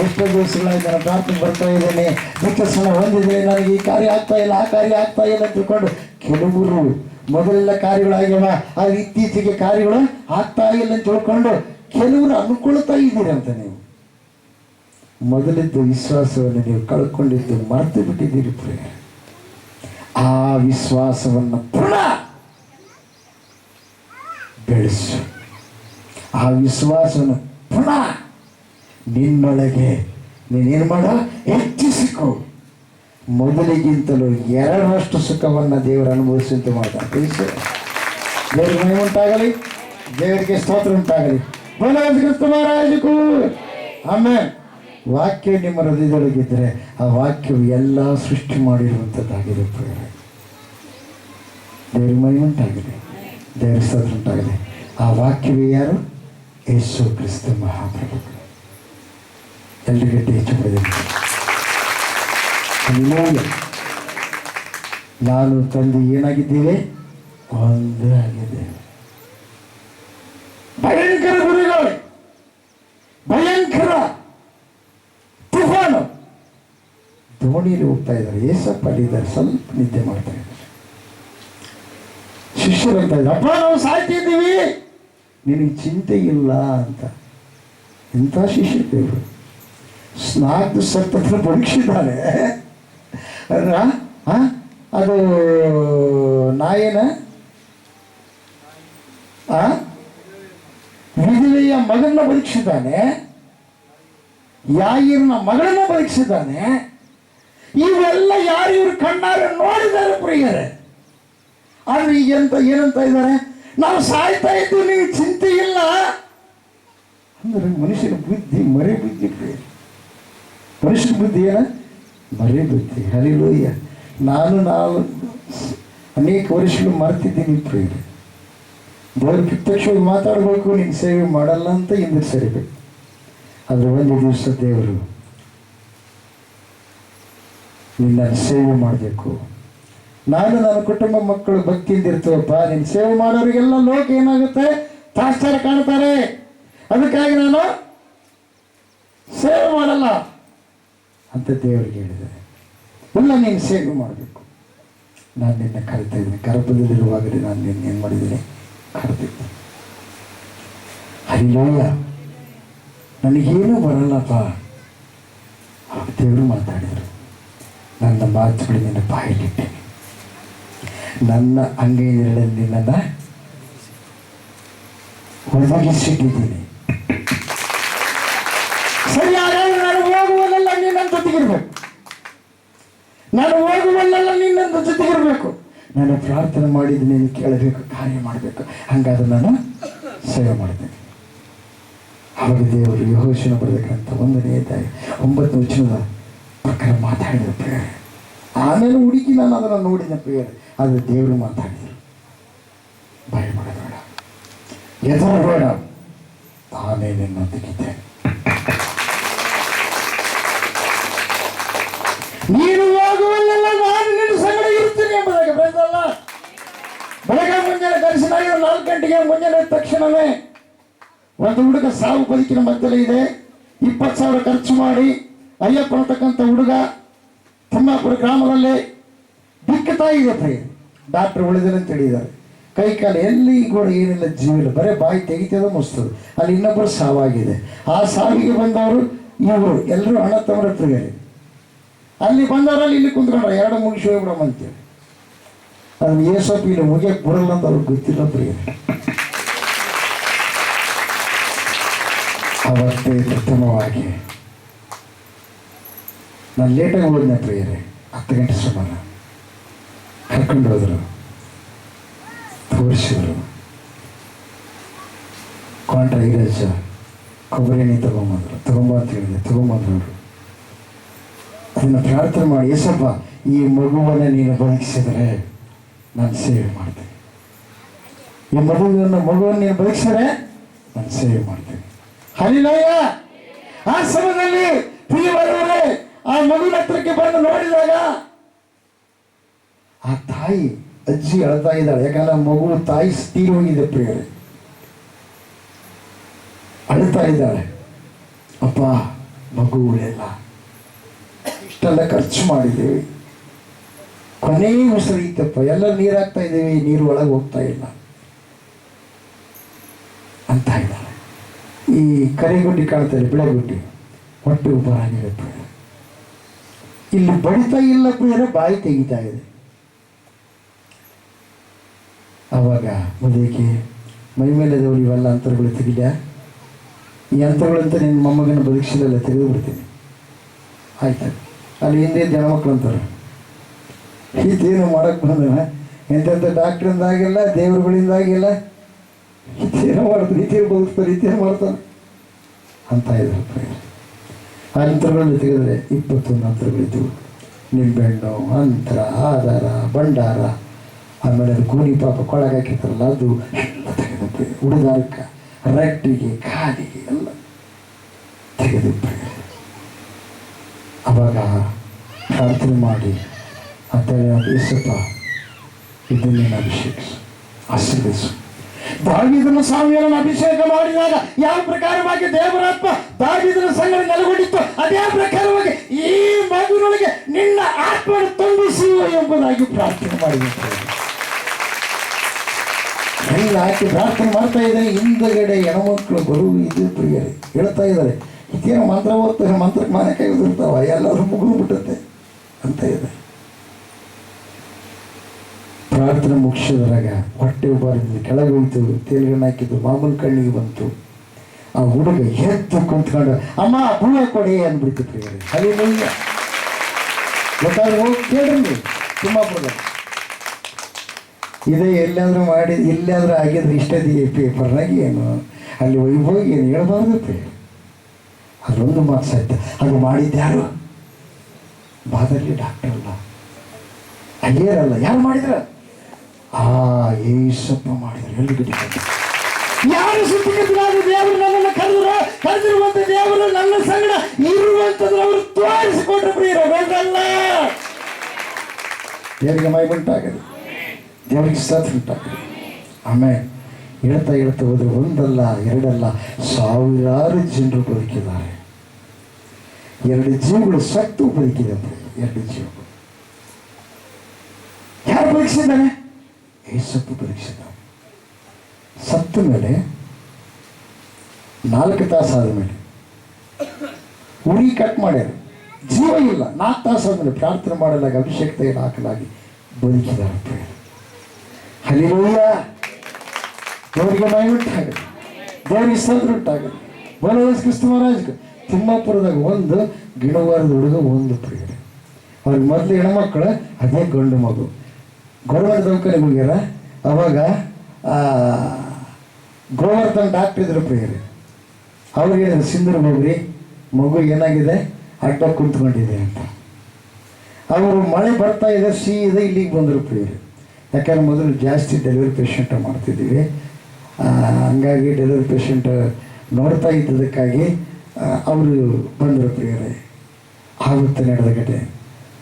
ಎಷ್ಟೋ ದಿವಸಗಳಾಗಿ ನಾನು ಪ್ರಾರ್ಥನೆ ಬರ್ತಾ ಇದ್ದೇನೆ, ದೀಕ್ಷಾಸ್ನಾನ ಹೊಂದಿದೆ, ನನಗೆ ಈ ಕಾರ್ಯ ಆಗ್ತಾ ಇಲ್ಲ, ಆ ಕಾರ್ಯ ಆಗ್ತಾ ಇಲ್ಲ ಅಂತ ತಿಳ್ಕೊಂಡು ಕೆಲವರು ಮೊದಲೆಲ್ಲ ಕಾರ್ಯಗಳಾಗ್ಯವ, ಆದರೆ ಇತ್ತೀಚೆಗೆ ಕಾರ್ಯಗಳು ಆಗ್ತಾ ಇಲ್ಲ ಅಂತ ತಿಳ್ಕೊಂಡು ಕೆಲವರು ಅನ್ಕೊಳ್ತಾ ಇದ್ದೀರಿ ಅಂತ. ನೀವು ಮೊದಲಿದ್ದ ವಿಶ್ವಾಸವನ್ನು ನೀವು ಕಳ್ಕೊಂಡಿದ್ದು ಮರೆತು ಬಿಟ್ಟಿದ್ದೀರಿ ಪ್ರಿಯ. ಆ ವಿಶ್ವಾಸವನ್ನು ಪುನಃ ಬೆಳೆಸು. ಆ ವಿಶ್ವಾಸವನ್ನು ಪುನಃ ನಿನ್ನೊಳಗೆ ನೀನೇನು ಮಾಡ, ಹೆಚ್ಚಿಸಿಕೊ. ಮೊದಲಿಗಿಂತಲೂ 2ರಷ್ಟು ಸುಖವನ್ನು ದೇವರು ಅನುಭವಿಸುವಂತೆ ಮಾಡ್ತಾರೆ. ದೇವರಿಗೆ ಮಹಿಮೆ ಉಂಟಾಗಲಿ, ದೇವರಿಗೆ ಸ್ತೋತ್ರ ಉಂಟಾಗಲಿ. ಬೋಲೋ ಕ್ರಿಸ್ತ ಮಹಾರಾಜಗೂ ಆಮೆನ್. ವಾಕ್ಯ ನಿಮ್ಮ ಹೃದಯದೊಳಗಿದ್ದರೆ ಆ ವಾಕ್ಯವು ಎಲ್ಲ ಸೃಷ್ಟಿ ಮಾಡಿರುವಂಥದ್ದಾಗಿದೆ ಪ್ರಿಯರೇ. ದೇವ್ರ ಮಹಿಮುಂಟಾಗಿದೆ, ದೇವರ ಸ್ತೋತ್ರ ಉಂಟಾಗಿದೆ. ಆ ವಾಕ್ಯವೇ ಯಾರು? ಯೇಸು ಕ್ರಿಸ್ತ ಮಹಾಪ್ರಭುಗಳು. ಎಲ್ರಿಗೆ ಹೆಚ್ಚು ಪಡೆದಿದೆ. ನಾನು ತಂದೆ ಏನಾಗಿದ್ದೀವಿ? ಒಂದೇ ಆಗಿದ್ದೇವೆ. ಭಯಂಕರ ಗುರಿಗಳು, ಭಯಂಕರ ತುಫಾನು. ದೋಣಿಯಲ್ಲಿ ಹೋಗ್ತಾ ಇದ್ದಾರೆ, ಏಸಪ್ಪ ಅಲ್ಲಿದ್ದಾರೆ, ಸ್ವಲ್ಪ ನಿದ್ದೆ ಮಾಡ್ತಾ ಇದ್ದಾರೆ. ಶಿಷ್ಯರು ಅಂತ ಇದ್ದಾರೆ, ಅಪ್ಪ ನಾವು ಸಾಯ್ತಿದ್ದೀವಿ, ನಿನಗೆ ಚಿಂತೆ ಇಲ್ಲ ಅಂತ. ಎಂಥ ಶಿಷ್ಯ ದೇವರು. ಸ್ನಾಗ್ದು ಸತ್ತತ್ರ ಬದುಕಿಸಿದ್ದಾನೆ. ಅದು ನಾಯಿನ ವಿಧವೆಯ ಮಗನ್ನ ಬದುಕಿಸಿದ್ದಾನೆ, ಯಾಯಿರನ ಮಗಳನ್ನ ಬದುಕಿಸಿದ್ದಾನೆ. ಇವೆಲ್ಲ ಯಾರು ಇವರು ಕಣ್ಣಾರೆ ನೋಡಿದ್ದಾರೆ ಪ್ರಿಯರೇ. ಆದ್ರೆ ಈಗ ಏನಂತ ಇದ್ದಾರೆ? ನಾವು ಸಾಯ್ತಾ ಇದ್ದೀವಿ, ನೀವು ಚಿಂತೆ ಇಲ್ಲ ಅಂದ್ರೆ ಮನುಷ್ಯನ ಬುದ್ಧಿ ಮರೆ ಬುದ್ಧಿ ಪ್ರಿಯರೇ. ಮನುಷ್ಯನ ಬುದ್ಧಿ ಏನ? ಮರೆ ಬುದ್ಧಿ. ಹಲ್ಲೆಲೂಯಾ. ನಾವು ಅನೇಕ ವರ್ಷಗಳು ಮರ್ತಿದ್ದೀನಿ ಪ್ರಿಯರೇ. ದೇವರು ಪ್ರತ್ಯಕ್ಷವಾಗಿ ಮಾತಾಡಬೇಕು, ನಿನ್ನ ಸೇವೆ ಮಾಡಲ್ಲ ಅಂತ ಹಿಂದೆ ಸರಿಬೇಕು. ಆದರೆ ಒಂದು ದಿವಸ ದೇವರು ನಿನ್ನ ಸೇವೆ ಮಾಡಬೇಕು. ನಾನು ನನ್ನ ಕುಟುಂಬ ಮಕ್ಕಳು ಭಕ್ತಿಯಿಂದ ಇರ್ತೀವಪ್ಪ, ನಿನ್ನ ಸೇವೆ ಮಾಡೋರಿಗೆಲ್ಲ ಲೋಕ ಏನಾಗುತ್ತೆ? ತಾತ್ಸಾರ ಕಾಣ್ತಾರೆ. ಅದಕ್ಕಾಗಿ ನಾನು ಸೇವೆ ಮಾಡಲ್ಲ ಅಂತ ದೇವರಿಗೆ ಹೇಳಿದ್ದಾರೆ. ಇಲ್ಲ, ನೀನು ಸೇವೆ ಮಾಡಬೇಕು. ನಾನು ನಿನ್ನ ಕರಿತಾ ಇದ್ದೀನಿ. ಗರ್ಭದಲ್ಲಿರುವಾಗಲೇ ನಾನು ನಿನ್ನ ಏನು ಮಾಡಿದ್ದೀನಿ? ಕರೆದಿದ್ದೆ. ಹಲ್ಲೆಲೂಯಾ. ನನಗೇನು ಬರಲ್ಲಪ್ಪ. ದೇವರು ಮಾತಾಡಿದರು, ನನ್ನ ಮಾತುಗಳು ನಿನ್ನ ಬಾಯಲ್ಲಿಟ್ಟೇನೆ, ನನ್ನ ಅಂಗೈಗಳಲ್ಲಿ ನನ್ನ ಒದಗಿಸಿಟ್ಟಿದ್ದೀನಿ. ಸರಿ, ಹಾಗಾದ್ರೆ ನಾನು ಹೋಗುವಲ್ಲೆಲ್ಲ ನೀನು ನನ್ನ ಜೊತೆಗಿರ್ಬೇಕು. ನಾನು ಹೋಗುವಲ್ಲೆಲ್ಲ ನೀನು ನನ್ನ ಜೊತೆಗಿರ್ಬೇಕು. ನಾನು ಪ್ರಾರ್ಥನೆ ಮಾಡಿದ್ದು ನೀನು ಕೇಳಬೇಕು, ಕಾರ್ಯ ಮಾಡಬೇಕು. ಹಾಗಾದ್ರೆ ನಾನು ಸೇವೆ ಮಾಡ್ತೇನೆ. ಆವಾಗ ದೇವರು ಯೆಹೋಶುವನ ಬರೆದಕ್ಕಂತ 1ನೇ ಅಧ್ಯಾಯ 9ನೇ ವಚನದ ಪ್ರಕಾರ ಮಾತಾಡಿದ ಪ್ರಿಯರೇ. ಆಮೇಲೆ ಹುಡುಕಿ ನಾನು ಅದನ್ನು ನೋಡಿದ ಪ್ರಿಯರೇ. ಆದರೆ ದೇವರು ಮಾತಾಡಿದರು, ಭಯ ಮಾಡಬೇಡ, ಹೆದರಬೇಡ, ತಾನೇ ನಿನ್ನೊಂದಿಗಿದ್ದೇನೆ. ನೀನು ಹೋಗುವಲ್ಲೆಲ್ಲ ನಾನು ನಿನ್ನ ಸಂಗಡ ಇರ್ತೀನಿ ಎಂಬುದಾಗಿ ಬರೆದಲ್ಲ. ಬೆಳಗ್ಗೆ ಮುಂಜಾನೆ ದರ್ಶನ 4 ಗಂಟೆಗೆ ಮುಂಜಾನೆ ತಕ್ಷಣವೇ ಒಂದು ಹುಡುಗ ಸಾವು ಬದುಕಿನ ಮಧ್ಯದಲ್ಲಿ ಇದೆ. 20,000 ಖರ್ಚು ಮಾಡಿ ಅಯ್ಯಪ್ಪ ಅಂತಕ್ಕಂಥ ಹುಡುಗ ತಿಮ್ಮಾಪುರ ಗ್ರಾಮದಲ್ಲಿ ದಿಕ್ಕತಾ ಇದೆ ಪ್ರಿಯ. ಡಾಕ್ಟರ್ ಉಳಿದರೆ ಅಂತ ಹೇಳಿದ್ದಾರೆ. ಕೈ ಕಾಲು ಎಲ್ಲಿ ಕೂಡ ಏನಿಲ್ಲ, ಜೀವಿಲ್ಲ, ಬರೀ ಬಾಯಿ ತೆಗಿತದ ಮುಸ್ತದೆ. ಅಲ್ಲಿ ಇನ್ನೊಬ್ಬರು ಸಾವಾಗಿದೆ. ಆ ಸಾವಿಗೆ ಬಂದವರು ಇವರು ಎಲ್ಲರೂ ಅಣ್ಣ ತಮ್ಮರ ಪ್ರಿಯರೇ. ಅಲ್ಲಿ ಬಂದವರಲ್ಲಿ ಇಲ್ಲಿ ಕುಂತ್ಕೊಂಡ್ರೆ 2 ಮುಗಿಸಿ ಹೋಗ್ಬಿಡಮ್ಮ ಅಂತೇಳಿ. ಅದನ್ನು ಏಸಪ್ಪು ಇಲ್ಲಿ ಮುಗಿಯಕ್ಕೆ ಬರಲ್ಲ ಅಂತ ಅವ್ರಿಗೆ ಗೊತ್ತಿಲ್ಲ ಪ್ರಿಯರೇ. ಅವತ್ತೇ ಪ್ರಥಮವಾಗಿ ನಾನು ಲೇಟಾಗಿ ಹೋದ್ನೆ ಪ್ರಿಯರೇ. 10 ಗಂಟೆ ಸುಮಾರು ಕರ್ಕೊಂಡು ಹೋದರು, ತೋರಿಸಿದ್ರು. ಕಾಂಟ್ರಾ ಈರಜ್ಜ ಕೊಬ್ಬರಿ ಎಣ್ಣೆ ತಗೊಂಬ ಅಂತ ಹೇಳಿದೆ. ತಗೊಂಬಂದ್ರು ಅವರು. ಅದನ್ನು ಪ್ರಾರ್ಥನೆ ಮಾಡಿ, ಏಸಪ್ಪ ಈ ಮಗುವನ್ನು ನೀನು ಬದುಕಿಸಿದರೆ ನಾನು ಸೇವೆ ಮಾಡ್ತೇನೆ. ಈ ಮಗುವನ್ನು ನೀನು ಬದುಕಿಸಿದರೆ ನಾನು ಸೇವೆ ಮಾಡ್ತೇನೆ. ಹಲ್ಲೆಲೂಯಾ. ಆ ಸಮಯದಲ್ಲಿ ಪ್ರಿಯವಾದವರೇ, ಆ ಮಗುವಿನ ಹತ್ರಕ್ಕೆ ಬಂದು ನೋಡಿದಾಗ ಆ ತಾಯಿ ಅಜ್ಜಿ ಅಳ್ತಾ ಇದ್ದಾಳೆ. ಯಾಕಂದ್ರೆ ಆ ಮಗು ತಾಯಿ ತೀರಿ ಹೋಗಿದೆ ಪ್ರಿಯರೇ. ಅಳ್ತಾ ಇದ್ದಾಳೆ, ಅಪ್ಪ ಮಗು ಉಳಿಯಲ್ಲ, ಇಷ್ಟೆಲ್ಲ ಖರ್ಚು ಮಾಡಿದ್ದೀವಿ, ಕೊನೆ ಉಸಿರು ಇತ್ತಪ್ಪ, ಎಲ್ಲ ನೀರು ಹಾಕ್ತಾ ಇದ್ದೀವಿ, ನೀರು ಒಳಗೆ ಹೋಗ್ತಾ ಇಲ್ಲ ಅಂತ ಇದ್ದಾಳೆ. ಈ ಕರಿಗುಡ್ಡಿ ಕಾಣ್ತಾರೆ, ಬಿಳೆಗುಡ್ಡಿ, ಹೊಟ್ಟೆ ಉಬ್ಬರ ಆಗಿದೆ ಪ್ರಿಯ. ಇಲ್ಲಿ ಬಡಿತಾ ಇಲ್ಲ ಪ್ರಿಯರೇ, ಬಾಯಿ ತೆಗಿತಾ ಇದೆ. ಆವಾಗ ಮುದುಕಿ ಮೈ ಮೇಲೆದವರು ಇವೆಲ್ಲ ಅಂತರಗಳು ತೆಗಿಲ, ಈ ಅಂತರಗಳಂತ ನಿನ್ನ ಮೊಮ್ಮಗನ ಬದುಕಿಸಲೆಲ್ಲ ತೆಗೆದು ಬಿಡ್ತೀನಿ. ಆಯ್ತು. ಅಲ್ಲಿ ಹಿಂದೆ ಜನ ಮಕ್ಕಳು ಅಂತಾರೆ, ಇದೇನು ಮಾಡೋಕ್ಕೆ ಬಂದವ, ಎಂತೆಂಥ ಡಾಕ್ಟ್ರಿಂದಾಗಿಲ್ಲ, ದೇವರುಗಳಿಂದಾಗಿಲ್ಲ, ಇದೇನೋ ಮಾಡ್ತಾರೆ, ಇದೇನು ಬದುಕ್ತಾರೆ, ಇದೇನು ಮಾಡ್ತಾರೆ ಅಂತ ಇದ್ದಾರೆ. ಅಂತರಗಳಲ್ಲಿ ತೆಗೆದರೆ 21 ಅಂತರಗಳಿದ್ದವು. ನಿಂಬೆಹಣ್ಣು, ಅಂತರ, ಆಧಾರ, ಭಂಡಾರ, ಆಮೇಲೆ ಅದು ಗೂನಿ ಪಾಪ ಕೊಳಗೆ ಹಾಕಿರ್ತಾರಲ್ಲ ಅದು ಎಲ್ಲ ತೆಗೆದು ಉಡುಗಾರಕ್ಕೆ, ರಟ್ಟಿಗೆ, ಕಾಲಿಗೆ ಎಲ್ಲ ತೆಗೆದು ಅವಾಗ ಪ್ರಾರ್ಥನೆ ಮಾಡಿ ಅಂತೇಳಿ ಯೇಸಪ್ಪ ಇದನ್ನೇನು ಅಭಿಷೇಕಿಸು, ಆಶೀರ್ವದಿಸು. ದಾವೀದನ ಸ್ವಾಮಿಯನ್ನು ಅಭಿಷೇಕ ಮಾಡಿದಾಗ ಯಾವ ಪ್ರಕಾರವಾಗಿ ದೇವರಾತ್ಮ ದಾವೀದನ ಸಂಗಡ ನೆಲೆಗೊಂಡಿತ್ತು, ಅದೇ ಪ್ರಕಾರವಾಗಿ ಈ ಮಗುವಿನೊಳಗೆ ನಿನ್ನ ಆತ್ಮವನ್ನು ತುಂಬಿಸು ಎಂಬುದಾಗಿ ಪ್ರಾರ್ಥನೆ ಮಾಡಿದಂತೆ ಎಲ್ಲ ಹಾಕಿ ಪ್ರಾರ್ಥನೆ ಮಾಡ್ತಾ ಇದ್ದಾರೆ. ಹಿಂದಗಡೆ ಹೆಣ್ಮಕ್ಳು ಬರು ಇದು ಪ್ರಿಯರೇ ಹೇಳ್ತಾ ಇದ್ದಾರೆ, ಇದೇನೋ ಮಂತ್ರ ಓದ್ತಾರೆ, ಮಂತ್ರಕ್ಕೆ ಮನೆ ಕೈ ಉದಿರ್ತಾವ, ಎಲ್ಲರೂ ಮುಗಿದು ಬಿಟ್ಟತ್ತೆ ಅಂತ ಇದೆ. ಪ್ರಾರ್ಥನೆ ಮುಗಿಸೋದ್ರಾಗ ಹೊಟ್ಟೆ ಬಾರಿದ್ದು ಕೆಳಗೆ ಹೋಯ್ತು, ತೇಲ್ಗಣ್ಣು ಹಾಕಿದ್ದು, ಮಾಮೂಲು ಕಣ್ಣಿಗೆ ಬಂತು. ಆ ಹುಡುಗ ಎದ್ದು ಕುಂತ್ಕೊಂಡು ಅಮ್ಮ ಬೂಳ ಕೊಡಿ ಅಂದ್ಬಿಡ್ತು ಪ್ರಿಯರೇ. ಅಲ್ಲಿ ಗೊತ್ತಾದ್ರೆ ಹೋಗಿ ಕೇಳ್ರಿ ತಿಮ್ಮಾಪುರದ ಇದೇ ಎಲ್ಲಾದರೂ ಮಾಡಿ ಎಲ್ಲಾದರೂ ಆಗಿದ್ರೆ ಇಷ್ಟದಿಗೆ ಪೇಪರ್ನಾಗ ಏನು ಅಲ್ಲಿ ಹೋಗಿ ಏನು ಹೇಳ್ಬಾರ್ದು ಪ್ರಿಯರೇ. ಅದೊಂದು ಮಾರ್ಕ್ಸ್ ಆಯ್ತು. ಅದು ಮಾಡಿದ್ಯಾರು? ಬಾದಲ್ಲಿ ಡಾಕ್ಟರ್ ಅಲ್ಲ, ಅಯ್ಯರಲ್ಲ, ಯಾರು ಮಾಡಿದ್ರ? ಏಸಪ್ಪ ಮಾಡಿದ್ರು. ಎಲ್ಲಿ ಯಾರು ಸುತ್ತಿಕರಾದ ದೇವರು ನನ್ನನ್ನು ಕರೆದಿರುವಂತ ದೇವರು ನನ್ನ ಸಂಗಡ ಇರುವಂತದ್ದು ಅವರು ತೋರಿಸಿಕೊಂಡ್ರು ಪ್ರಿಯರಲ್ಲ. ದೇವರಿಗೆ ಮೈ ಉಂಟಾಗಲಿ, ದೇವರಿಗೆ ಸಾಥ್ ಉಂಟಾಗಲಿ. ಆಮೇಲೆ ಹೇಳ್ತಾ ಹೋದ್ರೆ ಒಂದಲ್ಲ ಎರಡಲ್ಲ ಸಾವಿರಾರು ಜನರು ಬದುಕಿದ್ದಾರೆ. 2 ಜೀವಗಳು ಸತ್ತು ಬದುಕಿದೆ. 2 ಜೀವಗಳು ಯಾರು ಬದುಕಿಸಿದ್ದಾನೆ? ಯೇಸಪ್ಪ ಬದುಕಿಸಿದ್ದಾನೆ. ಸತ್ತ ಮೇಲೆ 4 ತಾಸು ಆದ ಮೇಲೆ ಉರಿ ಕಟ್ ಮಾಡ್ಯಾರ, ಜೀವ ಇಲ್ಲ. 4 ತಾಸು ಆದ್ಮೇಲೆ ಪ್ರಾರ್ಥನೆ ಮಾಡಲಾಗಿ ಅಭಿಷೇಕ ತೈಲ ಹಾಕಲಾಗಿ ಬದುಕಿದ್ದಾರೆ. ಹಲ್ಲೆಲೂಯ. ದೇವರಿಗೆ ಮಹಿಮೆ ಉಂಟಾಗಲಿ, ದೇವರಿಗೆ ಸ್ತೋತ್ರ ಉಂಟಾಗಲಿ. ಬೋಲೋ ಯೇಸು ಕ್ರಿಸ್ತ ಮಹಾರಾಜ್. ತಿಮ್ಮಾಪುರದಾಗ ಒಂದು ಗಿಣವಾರದ ಹುಡುಗ ಒಂದು ಪ್ರಿಯರೇ. ಅವ್ರಿಗೆ ಮೊದಲು ಹೆಣ್ಮಕ್ಳು, ಅದೇ ಗಂಡು ಮಗು. ಗೋರ್ವಾರ ದವಾಖಾನೆಗೆ ಹೋಗ್ಯಾರ. ಅವಾಗ ಗೋವರ್ಧನ್ ಡಾಕ್ಟ್ರ್ ಇದ್ರು ಪ್ರಿಯರೇ. ಅವ್ರಿಗೆ ಹೇಳಿದ್ರು ಸಿಂಧೂರು ಹೋಗ್ರಿ, ಮಗು ಏನಾಗಿದೆ ಅಡ್ಡ ಕುಂತ್ಕೊಂಡಿದೆ ಅಂತ. ಅವರು ಮಳೆ ಬರ್ತಾ ಇದೆ ಸೀದಾ ಇಲ್ಲಿಗೆ ಬಂದರು ಪ್ರಿಯರೇ. ಯಾಕಂದ್ರೆ ಮೊದಲು ಜಾಸ್ತಿ ಡೆಲಿವರಿ ಪೇಷಂಟ್ ಮಾಡ್ತಿದ್ದೀವಿ, ಹಂಗಾಗಿ ಡೆಲಿವರಿ ಪೇಷಂಟ್ ನೋಡ್ತಾ ಇದ್ದದಕ್ಕಾಗಿ ಅವರು ಬಂದರು ಪ್ರಿಯರೇ. ಆಗುತ್ತೆ ನಡೆದ ಘಟನೆ.